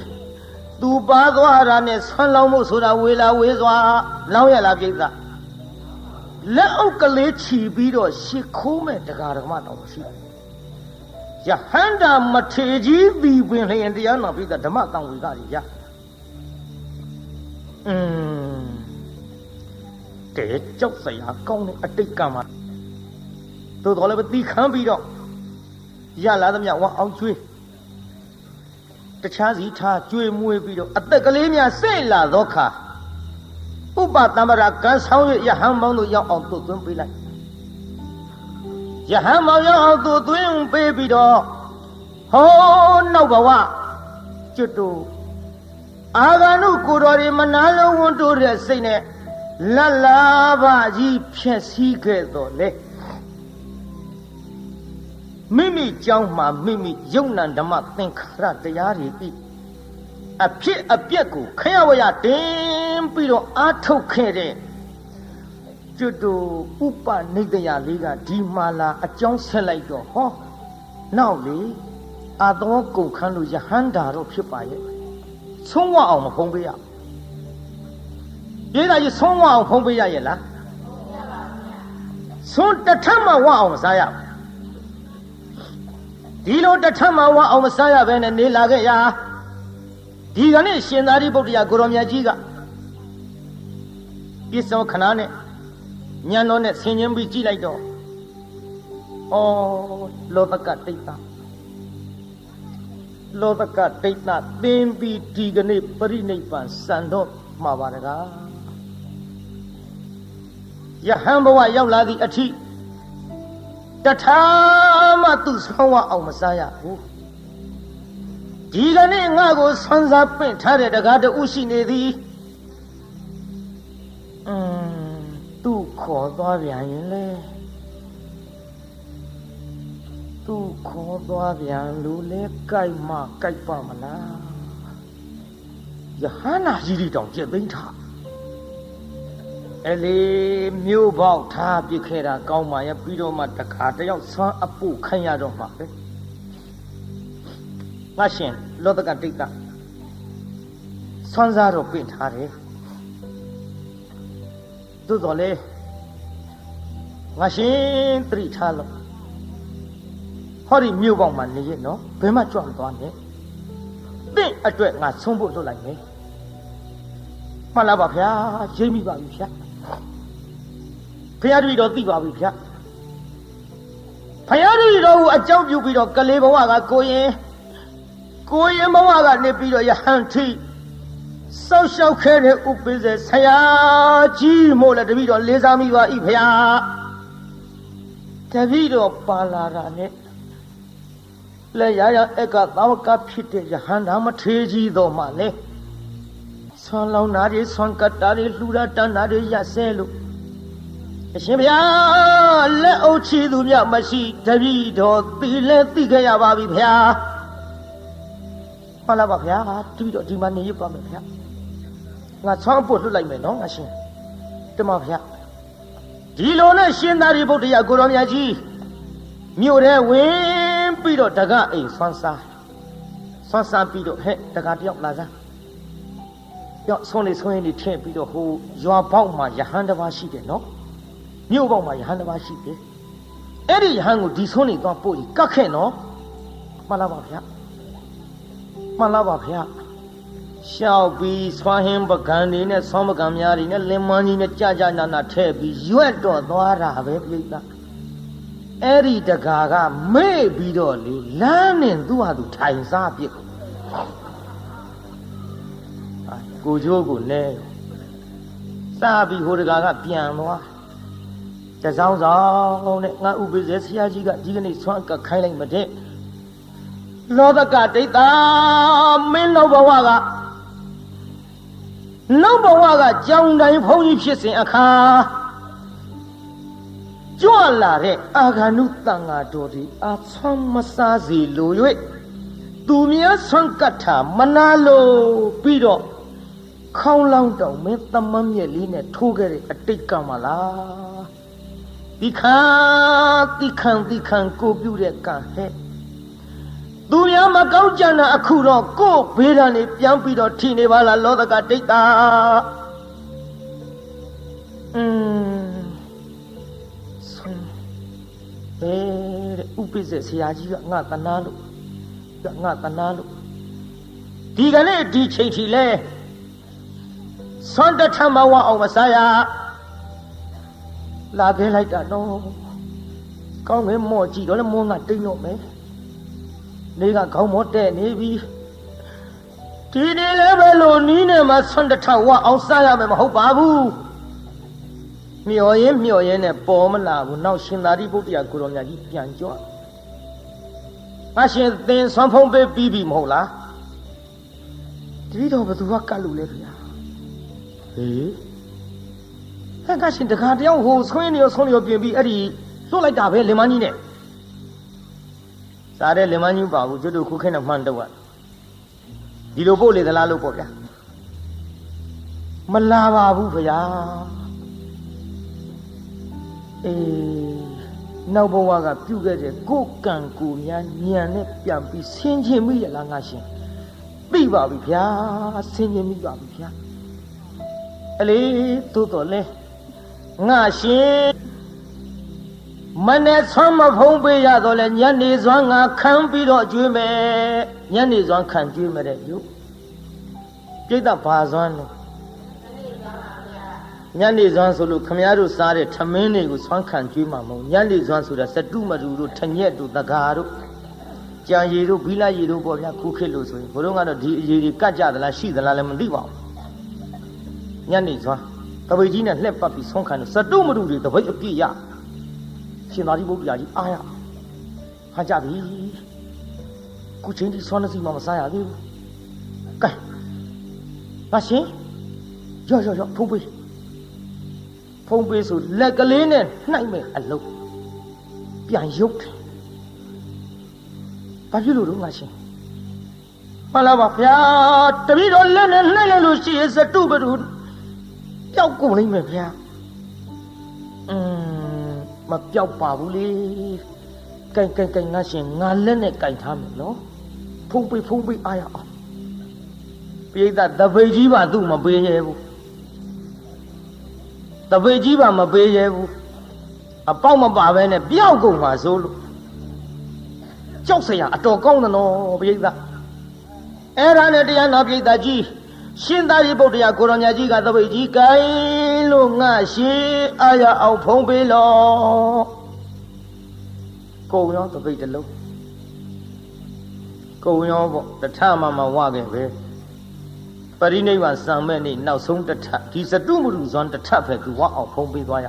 သူပါသွားတာနဲ့ဆွမ်းလောင်းမှုဆိုတာဝေလာဝေးစွာလောင်းရလားပြိဿလက်အုပ်ကလေးချီပြီးတော့ရှ िख ခိုးမဲ့တရားဓမ္မတော်ရှိယဟန္တာမထေကြီးသည်ပင်လျင်တရားတော်ပြိဿဓမ္မတန်ဝေကကြီးရတဲကြောက်စရာကောင်းတဲ့အတိတ်ကမှာသို့တော်လည်းတီးခမ်းပြီးတော့ရလာသမျှဝအောင်ကျွေးတခြားစီထားကျွေးမွေးပြီးတော့အသက်ကလေးများစိတ်လာသောခါဥပတမ္ပရာကံဆောင်ရယဟန်မောင်းတို့ရောက်အောင်သွတ်သွင်းပေးလိုက်ယဟန်မောင်းရောက်အောင်သွတ်သွင်းပေးပြီးတော့ဟောနောက်ဘဝကျွတ်တို့အာဂန္ဓုကိုတော်တွေမနာလုံးဝန်တိုးတဲ့စိတ်နဲ့လတ်လာပါကြီးဖြက်စီးခဲ့တော့လေမိမိကြောင်းမှာမိမိယုံနံဓမ္မသင်္ခါရတရားတွေဤအဖြစ်အပျက်ကိုခရဝရတင်ပြီးတော့အာထုတ်ခဲ့တဲ့ကျွတ်တို့ဥပနိဒယလေးကဒီမာလာအကြောင်းဆက်လိုက်တော့ဟောနောက်လေအာသောကုန်ခန်းလို့ယဟန္တာတော့ဖြစ်ပါရဲ့ဆုံးဝအောင်မဖုံးပေးရရေးတာကြီးဆုံးဝအောင်ဖုံးပေးရရဲ့လားဆုံးတထမဝအောင်မစားရဒီလိုတထမဝအောင်မစားရဘဲနဲ့နေလာခဲ့ရဒီကနေ့ရှင်သာရိပုတ္တရာကိုရောမြတ်ကြီးကပြစ္ဆောခဏနဲ့ညံတော်နဲ့ဆင်ញင်းပြီးကြည့်လိုက်တော့ဩလောဘကတိတ်တာလောဘကတိတ်တာသင်ပြီးဒီကနေ့ပရိနိဗ္ဗာန်စံတော့မှာပါတကားယဟန်ဘဝရောက်လာသည့်အထိတထာမှသူဆောင်းဝအောင်မစားရဘူးဒီကနေ့ငါ့ကိုဆွမ်းစားပင့်ထားတဲ့တကားတူရှိနေသည်သူခေါ်သွားပြန်ရင်လေသူခေါ်သွားပြန်လို့လေကြိုက်မှကြိုက်ပါမလားယဟန္တာကြီးတွေတောင်ကျက်သိမ်းထားအဲ့လေမြို့ပေါက်ထားပြစ်ခဲ့တာကောင်းပါရဲ့ပြီးတော့မှတခါတယောက်ဆွမ်းအပုခံရတော့မှာပဲငါရှင်လောတကတိတ်တာဆွမ်းစားတော့ပင့်ထားတယ်သို့တော်လေငါရှင်သတိထားလို့ဟောဒီမြို့ပေါက်မှာနေရနော်ဘယ်မှကြွမသွားနဲ့တင့်အတွက်ငါဆုံးဖို့လုပ်လိုက်မယ်မှန်လားပါဗျာရိပ်မိပါပြီဗျာဖရာတပည့်တော်သိပါပြီဗျာဖရာတပည့်တော်ကိုအကြောင်းပြုပြီးတော့ကလေးဘဝကကိုရင်ဘဝကနေပြီးတော့ယဟန်ထိစောက်ရှောက်ခဲ့တဲ့ဥပိ္ပဇေဆရာကြီးမို့လဲတပည့်တော်လေးစားမိပါ၏ဖရာတပည့်တော်ပါလာတာနဲ့လဲရရအကသာဝကဖြစ်တဲ့ယဟန်နာမထေကြီးတော်မှလဲဆွမ်းလောင်းနာတွေဆွမ်းကတ်တာတွေလှူတာတန်းတာတွေရဆဲလို့အရှင်ဘုရားလက်အုပ်ချီသူမြတ်မရှိတပည့်တော်သိလဲသိခဲ့ရပါပြီဗျာမှန်လားပါဗျာတပည့်တော်ဒီမှာနေရပါမယ်ဗျာငါဆွမ်းဖို့လွတ်လိုက်မယ်နော်ငါရှင်တမဗျာဒီလိုနဲ့ရှင်သာရိပုတ္တရာကိုရောမြတ်ကြီးမြို့ထဲဝင်ပြီးတော့တကအိမ်ဆွမ်းစားပြီးတော့ဟဲ့တကတယောက်လာစမ်းပြောက်ဆုံးနေဆုံးရင်နေထည့်ပြီးတော့ဟိုရွာပေါက်မှာယဟန်တစ်ပါးရှိတယ်နော်မြို့ပေါက်မှာယဟန်တစ်ပါးရှိတယ်အဲ့ဒီယဟန်ကိုဒီဆုံးနေသွားပို့ကြီးကတ်ခဲ့နော်မှန်လားပါဗျာမှန်လားပါဗျာရှောက်ပြီးဆွမ်းဟင်းပကံတွေနဲ့ဆွမ်းပကံများတွေနဲ့လင်မန်းကြီးနဲ့ကြာနာထည့်ပြီးရွက်တော့သွားတာပဲပြိဿအဲ့ဒီတကာကမေ့ပြီးတော့လေလမ်းနဲ့သူ့ဟာသူထိုင်စားပြစ်ကိုကျိုးကိုလဲစားပြီးဟိုတကာကပြန်သွားတစောင်းဆောင်နဲ့ငါဥပိ္ပဇေဆရာကြီးကဒီကနေ့ဆွမ်းကခိုင်းလိုက်မတဲ့လောဘကဒိဋ္ဌာမင်းလောဘဝကကြောင်တိုင်းဖုံးကြီးဖြစ်စဉ်အခါကြွလာတဲ့အာဂန္ဓုတန်ဃာတော်ဒီအာဆွမ်းမစားစီလို၍သူများဆွမ်းကတ်တာမနာလို့ပြီးတော့ခေါင်းလောင်းတောင်မင်းသမမ်းမြက်လေးနဲ့ထိုးခဲ့တဲ့အတိတ်ကမလားဒီခံကိုပြုတဲ့ကံဟဲ့ သူများမကောင်းကြတာအခုတော့ကို့ဘေးဒဏ်နေပြန်ပြီးတော့ထိနေပါလားလောသကဒိဋ္ဌာဥပိ္ပဇဆရာကြီးကငါတနာလို့ဒီကနေ့ဒီချိန်ထိလဲဆွမ်းတထမဝအောင်မစားရလာခဲ့လိုက်တာတော့ကောင်းငယ်မော့ကြည့်တော့လည်းမောငါတိတ်တော့မယ်နေကခေါင်းမော့တဲ့နေပြီဒီနေ့လည်းပဲလို့နီးနေမှာဆွမ်းတထဝအောင်စားရမယ်မဟုတ်ပါဘူးမျော်ရင်နဲ့ပေါ်မလာဘူးနောက်ရှင်သာရိပုတ္တရာကိုရောမြတ်ကြီးပြန်ကြွငါရှင်သင်ဆွမ်းဖုံးပေးပြီးပြီမဟုတ်လားတတိတော်ဘသူကကတ်လို့လဲဗျာဟေးဟဲ့ငါရှင်တခါတယောက်ဟိုဆွင်းနေရောဆုံးရောပြင်ပြီးအဲ့ဒီလွတ်လိုက်တာပဲလင်မကြီးနဲ့စားတဲ့လင်မကြီးပါဘူးကျွတ်တို့ခုခဲနဲ့မှန်တော့ဒီလိုပို့လေသလားလို့ပေါ့ဗျာမလာပါဘူးဗျာနောက်ဘဝကပြုခဲ့တဲ့ကိုယ်ကံကိုယ်များညံနဲ့ပြန်ပြီးဆင်းခြင်းမိရလားငါရှင်သိပါပြီဗျာဆင်းခြင်းမိပါပြီဗျာအလေသို့တော်လဲငါရှင်မနဲ့ဆွမ်းမဖုံးပေးရတော့လဲညနေစွမ်းငါခံပြီးတော့ကျွေးမယ်ညနေစွမ်းခံကျွေးမယ်တဲ့ယူပြိတ္တဘာစွမ်းလဲညနေစွမ်းဆိုလို့ခမည်းတော်စားတဲ့ထမင်းတွေကိုဆွမ်းခံကျွေးမှာမဟုတ်ညနေစွမ်းဆိုတာစတုမတူတို့ထညက်တို့တကာတို့ကြံရည်တို့ဘီလာရည်တို့ပေါ့ဗျာခုခေတ်လို့ဆိုရင်ဘုတို့ကတော့ဒီအရည်တွေကတ်ကြသလားရှိသလားလည်းမသိပါဘူးညနေစွမ်းတပိတ်ကြီးနဲ့လှက်ပတ်ပြီးဆွမ်းခံလို့စတုမတူတွေတပိတ်အပြည့်ရရှင်သာရိပုတ္တရာကြီးအားရဟာကြပြီခုချင်းဒီဆွမ်းနေစီမှမစားရသေးဘူးကဲငါရှင်ရောဖုံးပေးဆိုလက်ကလေးနဲ့နှိုက်မဲ့အလုပ်ပြန်ရုပ်တယ်ဘာဖြစ်လို့တော့ငါရှင်မှန်လားပါဗျာတပည့်တော်လက်နဲ့နှိုက်လိုက်လို့ရှိရင်စတုပတုပျောက်ကုန်လိမ့်မယ်ဗျာမပျောက်ပါဘူးလေကဲငါရှင်ငါလက်နဲ့ကင်ထားမယ်နော်ဖုံးပေးအားရအောင်ပိဋကတပိတ်ကြီးပါသူ့မပေးရဲဘူးတပိတ်ကြီးပါမပေးရဲဘူးအပေါက်မပါပဲနဲ့ပျောက်ကုန်ပါဆိုလို့ကြောက်စရာအတော်ကောင်းတယ်နော်ပိဋကအဲ့ဒါနဲ့တရားနာပိဋကကြီးရှင်သာရိပုတ္တရာကိုရောမြတ်ကြီးကတပိတ်ကြီးကိုင်းလို့ငါရှင်အားရအောင်ဖုံးပေးလို့ကိုရောတပိတ်တလုံးကိုရောပေါ့တထမဝခဲ့ပဲပရိနိဗ္ဗာန်စံမဲ့နေ့နောက်ဆုံးတထဒီစတုမရုဇွန်တထပဲသူဝအောင်ဖုံးပေးသွားရ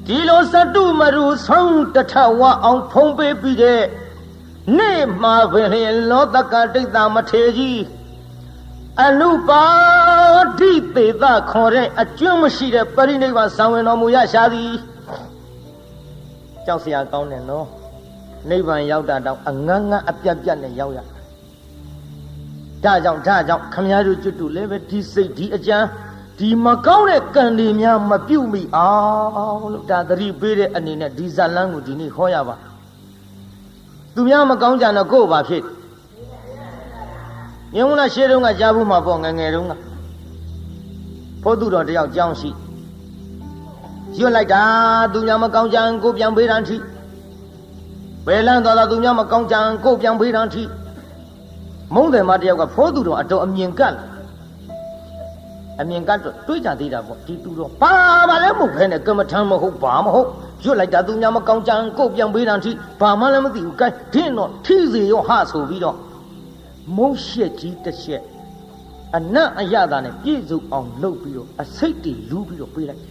ဒီလိုစတုမရုဆုံးတထဝအောင်ဖုံးပေးပြီးတဲ့နေ့မှာပဲလောတကဒိဋ္ဌာမထေကြီးအနုပါဒိသေသခေါ်တဲ့အကျွမ်းမရှိတဲ့ပရိနိဗ္ဗာန်စံဝင်တော်မူရရှာသည်ကြောက်စရာကောင်းတယ်နော်နိဗ္ဗာန်ရောက်တာတော့အငန်းအပြတ်နဲ့ရောက်ရဒါကြောင့်ခမည်းတော်ကျွတ်တူလည်းပဲဒီစိတ်ဒီအကြံဒီမကောင်းတဲ့ကံတွေများမပြုတ်မိအောင်လို့ဒါသတိပေးတဲ့အနေနဲ့ဒီဇာလန်းကိုဒီနေ့ဟောရပါသူများမကောင်းကြတော့ကိုယ့်ဘာဖြစ်မြင်လားရှေးတုန်းကကြားဘူးမှာပေါ့ငငယ်တုန်းကဖို့သူတော်တယောက်ကြောင်းရှိရွတ်လိုက်တာသူများမကောင်းကြကိုပြန်ပေးတာထိဘယ်လန်းသွားတာသူများမကောင်းကြကိုပြန်ပေးတာထိမုန်းတယ်မတယောက်ကဖိုးသူတော်အတော်အမြင်ကတ်တော့တွေးကြသေးတာပေါ့ဒီသူတော်ဘာလဲမဟုတ်ခဲနဲ့ကမ္မထမ်းမဟုတ်ဘာမဟုတ်ရွတ်လိုက်တာသူများမကောင်းကြကိုပြန်ပေးတာထိဘာမှလည်းမသိဘူးကဲဒင်းတော့ထိစေရောဟဆိုပြီးတော့မုန်းရှက်ကြီးတစ်ချက်အနတ်အရသာနဲ့ပြည့်စုံအောင်လုပ်ပြီးတော့အစိတ်တွေလူးပြီးတော့ပေးလိုက်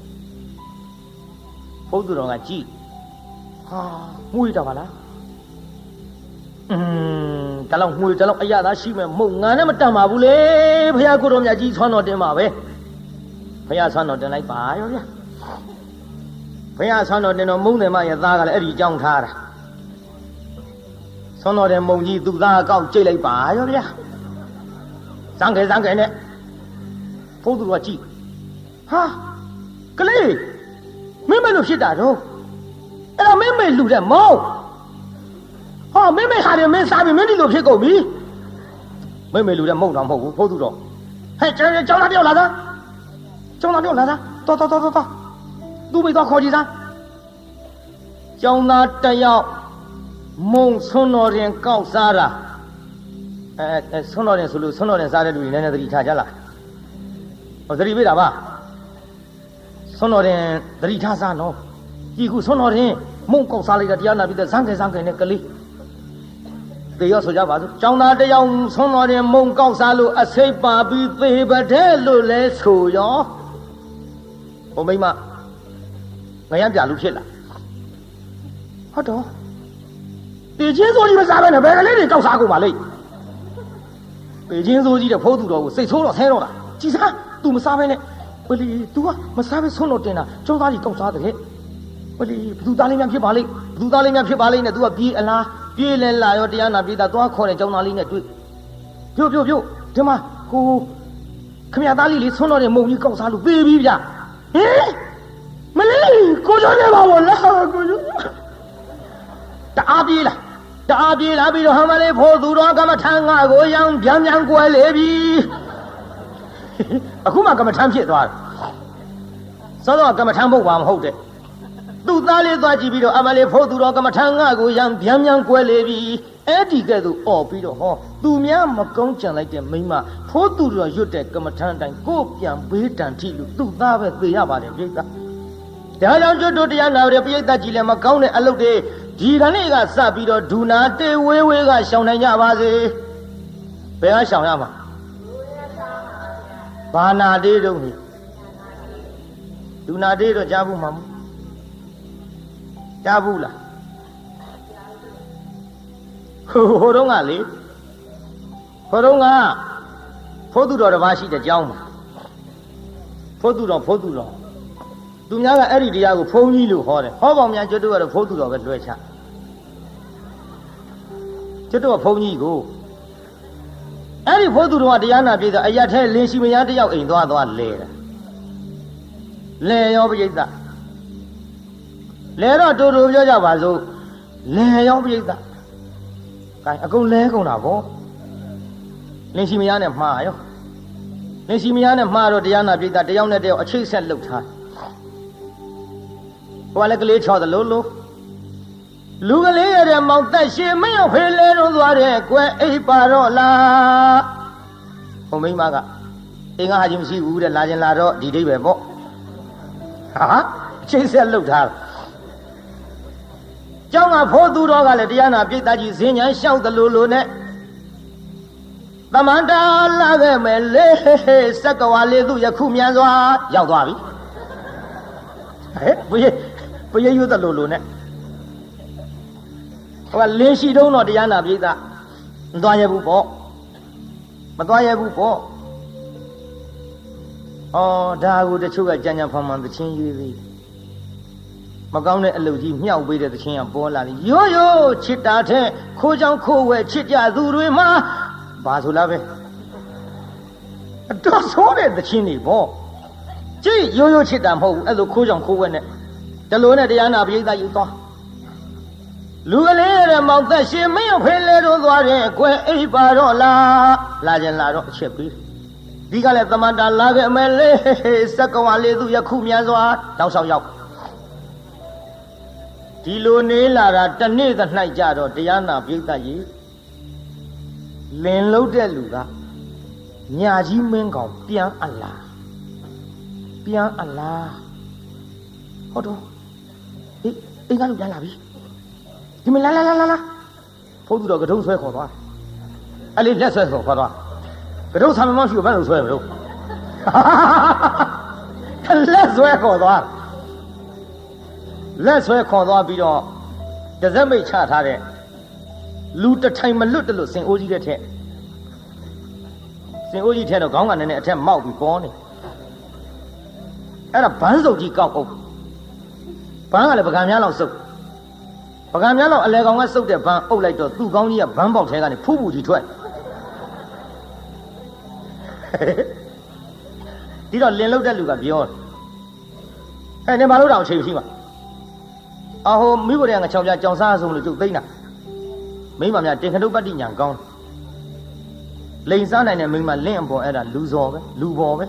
ဘုသူတော်ကကြည့်ဟာမှုရတာပါလားတလောက်ငွေတလောက်အရသာရှိမဲ့မဟုတ်ငါနဲ့မတန်ပါဘူးလေဘုရားကိုတော်မြတ်ကြီးဆွမ်းတော်တင်ပါပဲဘုရားဆွမ်းတော်တင်လိုက်ပါရောဗျာဘုရားဆွမ်းတော်တင်တော်မုန်းတယ်မရဲ့သားကလည်းအဲ့ဒီကြောင်းထားတာဆွမ်းတော်တဲ့မုံကြီးသူ့သားအကောက်ကြိတ်လိုက်ပါရောဗျာစံခဲနဲ့ဘုသူတော်ကြည့်ဟာကလေးမင်းမလို့ဖြစ်တာတော့အဲ့တော့မင်းမေလူတဲ့မောင်းဟ哦，妹妹还得没啥，妹妹都撇狗皮。妹妹留在梦上梦屋跑走着，嘿，这叫他掉来的，叫他掉来的，到，路北到考级山，叫那这要梦村那人搞啥了？村那人说村那人啥的路人家这里查去了，我这里为啥吧？村那人这里查啥呢？一股村那人梦搞啥来着？第二那边的上开那个里。对要说家话，叫那这要从那点梦高山路啊，谁把比北北的路来抽呀？我没嘛，我也别路去了。好的，北京手机的啥玩意？别个来的搞啥狗嘛嘞？北京手机的跑图着，谁抽了踩着了？几啥都没啥玩意呢？我哩都啊，没啥玩意从那点呐，叫哪里搞啥的嘞？我哩不打里面去巴嘞，不打里面去巴嘞呢，都要比啦。别人来要这样那边的多可能叫哪里呢？对，表，对吗？我看面大里里从那里梦里搞啥路，baby 呀？哎，没嘞，过着呢吧我了，过着。大比了，比着他们来跑路上干嘛谈啊？我样边过来比，啊，干嘛干嘛谈撇多？啥子干嘛谈不完后的？都哪里抓起比着阿妈来跑路上干嘛谈啊？我样边过来比，哎，这个都哦比着哈，路面没讲讲来点没嘛，跑路上有点干嘛谈但个边北站铁路都哪位对呀吧的别个，大家就这样那的别个几年嘛讲的阿路的，既然那个啥比着都那的微个小男伢吧子，别个想呀嘛，把那的东西，都那的都家不嘛。家不了，活动啊嘞，活动啊，跑路上的巴西的讲嘛，跑路上，都伢个爱里的伢个跑泥路好的，好方面就这个跑路上个乱抢，就这个跑泥个，爱里跑路上的伢那边的，哎呀，他联系没伢的要多少来了，来要不就的。来到周周表家把手，来要不的，干阿公来公哪个？连西米亚呢骂哟，连西米亚呢骂着这样那边的，这样那这七十六场，我那个来跳的路个来的毛带些没有回来中多的怪把着啦，我没嘛个，应该还就是屋的拉进拉着地白不？啊，七十六场。将俺跑路上个来，这样那别大去新年小的路呢，那么大那个没来，这个话来都也苦面子啊，要多少？哎，不也有的路呢？我联系中了这样那别的，多也不报，没多也不报。哦，大姑的出个讲讲方面的情绪。我讲的路基秒背的钱包那里，有七大天，可讲可为七家族人嘛，拔出来呗。这说的钱里包，这有七大包，都可讲可为呢。这路呢，这样那边的有多，路来的毛在些没有回来的多人，怪把着拉进拉着切背。你看来怎么着那个没来，这个话来都也苦面子啊，多少要。ဒီလိုနေလာတာတနေ့သ၌ကြတော့တရားနာပိဋကကြီးလင်လုံးတဲ့လူကညာကြီးမင်းကောင်ပြန်အလားဟုတ်တော့အေးအိမ်ကလူပြန်လာပြီဒီမလာဖုတ်သူတော့ကတုံးဆွဲခေါ်သွားအဲ့လေးလက်ဆွဲခေါ်သွားကတုံးဆံမမရှိဘယ်လိုဆွဲမလို့လက်ဆွဲခေါ်သွားလက်ဆွဲခေါ်သွားပြီးတော့တစက်မိတ်ချထားတဲ့လူတထိုင်မလွတ်တယ်လို့စင်အိုးကြီးတဲ့ထက်စင်အိုးကြီးထဲတော့ခေါင်းကနည်းနည်းအထက်မောက်ပြီးပေါ်နေအဲ့ဒါဘန်းစုပ်ကြီးကောက်အုပ်ဘန်းကလည်းပကံများလောက်စုပ်ပကံများလောက်အလဲကောင်ကစုပ်တဲ့ဘန်းအုပ်လိုက်တော့သူ့ခေါင်းကြီးကဘန်းပေါက်ထဲကနေဖူးကြီးထွက်ဒီတော့လင်လုတ်တဲ့လူကပြောတယ်နေဘာလို့တောင်အချိန်ရှိမှာအဟိုမိဘတွေက6ပြကြောင်စားဆုံးလို့ကျုပ်သိမ့်တာ မိမများတင်ခတုပတ္တိညာကောင်းလိန်စားနိုင်တဲ့မိမလင့်အပေါ်အဲ့ဒါလူစော်ပဲလူပေါ်ပဲ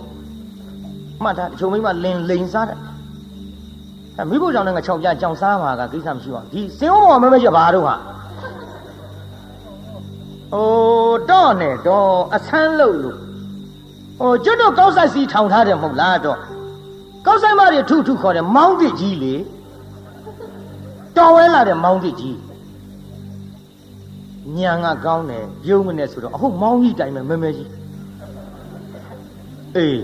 မှတ်ထားတချို့မိမလင်လိန်စားတယ်မိဖို့ကြောင့်လည်းငါ6ပြကြောင်စားမှာကကိစ္စမရှိပါဘူးဒီစင်ဦးပေါ်မမဲချက်ဘာတို့ဟာတော့နဲ့တော့အဆန်းလို့ကျွတ်တော့ကောက်ဆိုင်စီထောင်ထားတယ်မဟုတ်လားတော့ကောက်ဆိုင်မတွေထုခေါ်တယ်မောင်းသစ်ကြီးလေတော်ဝဲလာတဲ့မောင်းသစ်ကြီးညံကကောင်းတယ်ပြုံးမနဲ့ဆိုတော့အခုမောင်းကြီးတိုင်မဲ့မဲကြီးအေး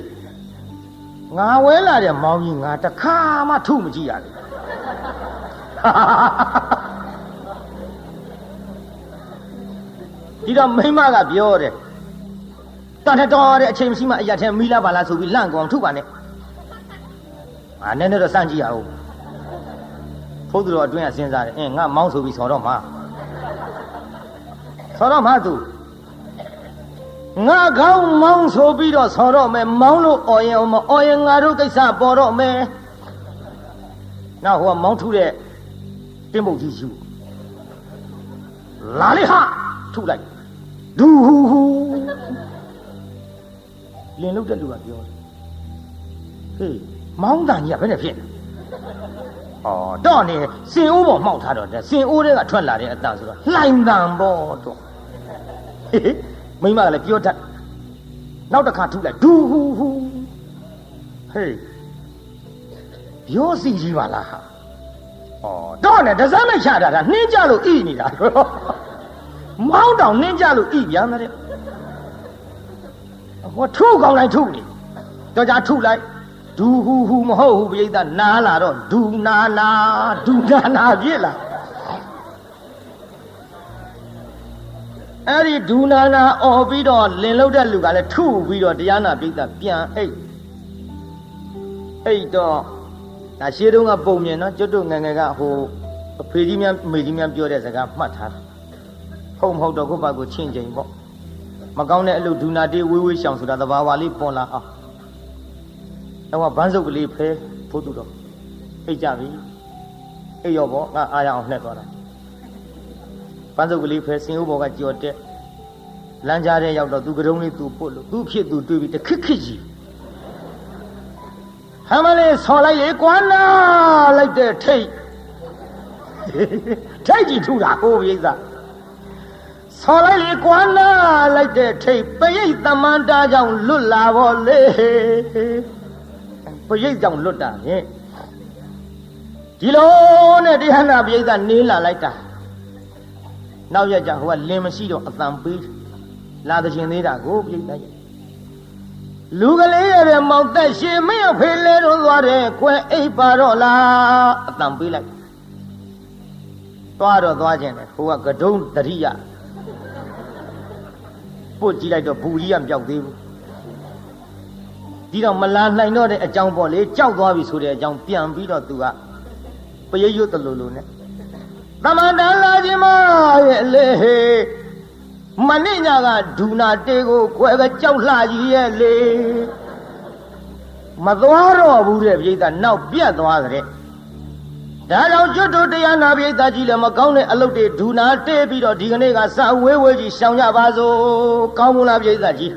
ငါဝဲလာတဲ့မောင်းကြီးငါတခါမှထုမကြည့်ရဘူးဒီတော့မိမကပြောတယ်တန်တော်တဲ့အချိန်မရှိမှအရက်ထဲမီးလာပါလားဆိုပြီးလန့်ကောင်ထုပါနဲ့နည်းနည်းတော့စမ်းကြည့်ရအောင်ဖုတ်သူတော်အတွင်းကစဉ်းစားတယ်ငါမောင်းဆိုပြီးဆော်တော့မှာသူငါကောင်းမောင်းဆိုပြီးတော့ဆော်တော့မယ်မောင်းလို့အော်ရင်မအော်ရင်ငါတို့ကိစ္စပေါ်တော့မယ်နောက်ဟိုကမောင်းထုတဲ့တင်းပုတ်ကြီးယူလာလေဟာထုလိုက်ဒူဟူဟူလင်လုတ်တဲ့လူကပြောတယ်ဟေးမောင်းတန်ကြီးကဘယ်နဲ့ဖြစ်လဲတော့နေစင်အိုးပေါ်မှောက်ထားတော့စင်အိုးတွေကထွက်လာတဲ့အတန်ဆိုတော့လှိုင်တန်ပေါ့တော့မိမကလည်းပြောတတ်နောက်တစ်ခါထုလိုက်ဒူဟူဟူဟေးပြောစီကြီးပါလားဟာတော့နေတစမ်းနဲ့ချတာနှင်းကြလို့ဣနေတာမောင်းတောင်နှင်းကြလို့ဣပြန်တယ်ဟောထုကောင်းလိုက်ထုနေတော့ကြထုလိုက်ဒူဟူဟူမဟုတ်ဘူးပြိဿနားလာတော့ဒူနာနာဖြစ်လာအဲ့ဒီဒူနာနာអော်ပြီးတော့လင်လုတ်တဲ့လူကလည်းထုပြီးတော့တရားနာပြိဿပြန်အိတ်တော့ဒါရှေးတုန်းကပုံမြင်နော်ကျွတ်တို့ငယ်ငယ်ကဟိုအဖေကြီးများမေကြီးများပြောတဲ့စကားမှတ်ထားတယ်ဟုတ်မဟုတ်တော့ကိုယ့်ဘာကိုချင်းချင်းပေါ့မကောင်းတဲ့အလုပ်ဒူနာတေးဝေးရှောင်ဆိုတာသဘာဝလေးပေါ်လာအောင်တော့ဗန်းစုပ်ကလေးဖဲဖို့သူတော့အိတ်ကြပြီအိတ်ရောပေါ့ငါအားရအောင်နှက်သွားတာဗန်းစုပ်ကလေးဖဲစင်ဦးဘော်ကကြော်တက်လမ်းကြားထဲရောက်တော့သူကတုံးလေးသူပုတ်လို့သူဖြစ်သူတွေးပြီးတခစ်ကြီးဟမ်းမလေးဆော်လိုက်လေကွာနာလိုက်တဲ့ထိတ်ကြီးထူတာဟိုပြိဿဆော်လိုက်လေကွာနာလိုက်တဲ့ထိတ်ပရိတ်သမန္တာကြောင့်လွတ်လာပါလေပရိတ်ကြောင့်လွတ်တာဟဲ့ဒီလိုနဲ့တရားနာပရိတ်ကနေလာလိုက်တာနောက်ရကြဟိုကလင်မရှိတော့အတန်ပေးလာတဲ့ရှင်သေးတာကိုပရိတ်ရဲ့လူကလေးရဲ့မောင်သက်ရှင်မင်းအဖေလဲတော့သွားတယ်ခွဲအိပ်ပါတော့လားအတန်ပေးလိုက်သွားခြင်းတယ်ဟိုကကတုံးတရိယပုတ်ကြည့်လိုက်တော့ဘူးကြီးကမပြောက်သေးဘူးဒီတော့မလာနိုင်တော့တဲ့အကြောင်းပေါ့လေကြောက်သွားပြီဆိုတဲ့အကြောင်းပြန်ပြီးတော့သူကပရိတ်ရွတ်တလူနဲ့သမန္တလာခြင်းမရဲ့လေမနေ့ညကဒူနာတေကိုခွဲကကြောက်လှကြီးရဲ့လေမသွားတော့ဘူးတဲ့ပြိဿနောက်ပြတ်သွားကြတဲ့ဒါကြောင့်ကျွတ်တို့တရားနာပြိဿကြီးလည်းမကောင်းတဲ့အလုပ်တွေဒူနာတေပြီးတော့ဒီကနေ့ကစဝေးကြီးရှောင်ကြပါစို့ကောင်းမလားပြိဿကြီး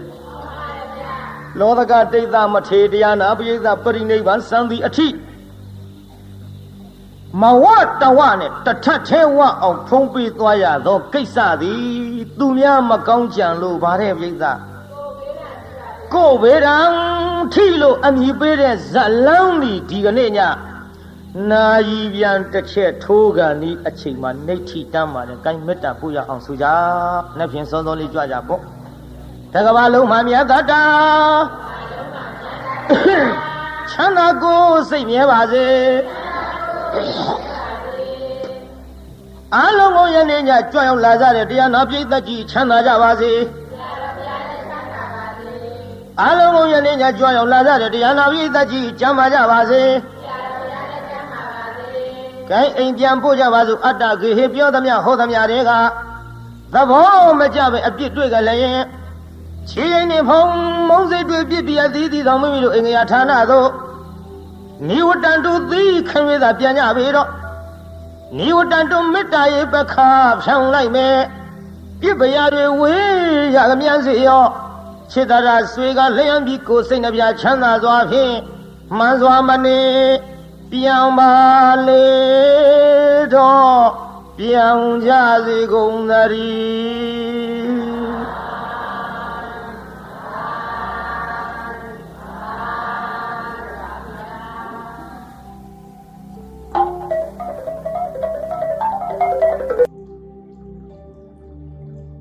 လောကတိတ်သမထေတရားနာပရိသပရိနိဗ္ဗာန်စံသည်အထိမဝတဝနဲ့တထထဲဝအောင်ဖုံးပေးသွားရသောကိစ္စသည်သူများမကောင်းကြံလို့ဗါတဲ့ပရိသကိုဗေဒံထိလို့အမိပေးတဲ့ဇလန်းဒီကနေ့ညနာယီပြန်တစ်ချက်ထိုးကန်ဤအချိန်မှာနှိဋ္ဌိတမ်းပါတယ်ကိုင်းမေတ္တာပို့ရအောင်ဆိုကြနှစ်ဖြင့်စောစောလေးကြွကြပေါ့တကဘာလုံးမှာမြတ်တာချမ်းသာကိုစိတ်မြဲပါစေအားလုံးကိုယနေ့ညကြွရောက်လာကြတဲ့တရားနာပိဋကကြီးချမ်းသာကြပါစေအားလုံးကိုယနေ့ညကြွရောက်လာကြတဲ့တရားနာပိဋကကြီးချမ်းသာကြပါစေကဲအိမ်ပြန်ပို့ကြပါစို့အတ္တဂေဟပြောသမျှဟောသမျှတွေကသဘောမကျပဲအပြစ်တွေ့ကြလည်းချီရင်နေဖုံမုံစိတ်တွေပြစ်ပြအသီးသီးတော်မိမိတို့အင်္ဂယာဌာနသို့နိဝတ္တန်တုသီခံရတာပြန်ကြပြီတော့ နိဝတ္တံတုမေတ္တာရေပခါဖြောင်းလိုက်မယ်ပြစ်ပရာတွေဝေးရမြန်းစေရောခြေတရာဆွေကလျံပြီးကိုယ်စိတ်နှပြချမ်းသာစွာဖြင့်မှန်စွာမနေပြောင်းပါလေတော့ပြောင်းကြစေကုန်သတည်း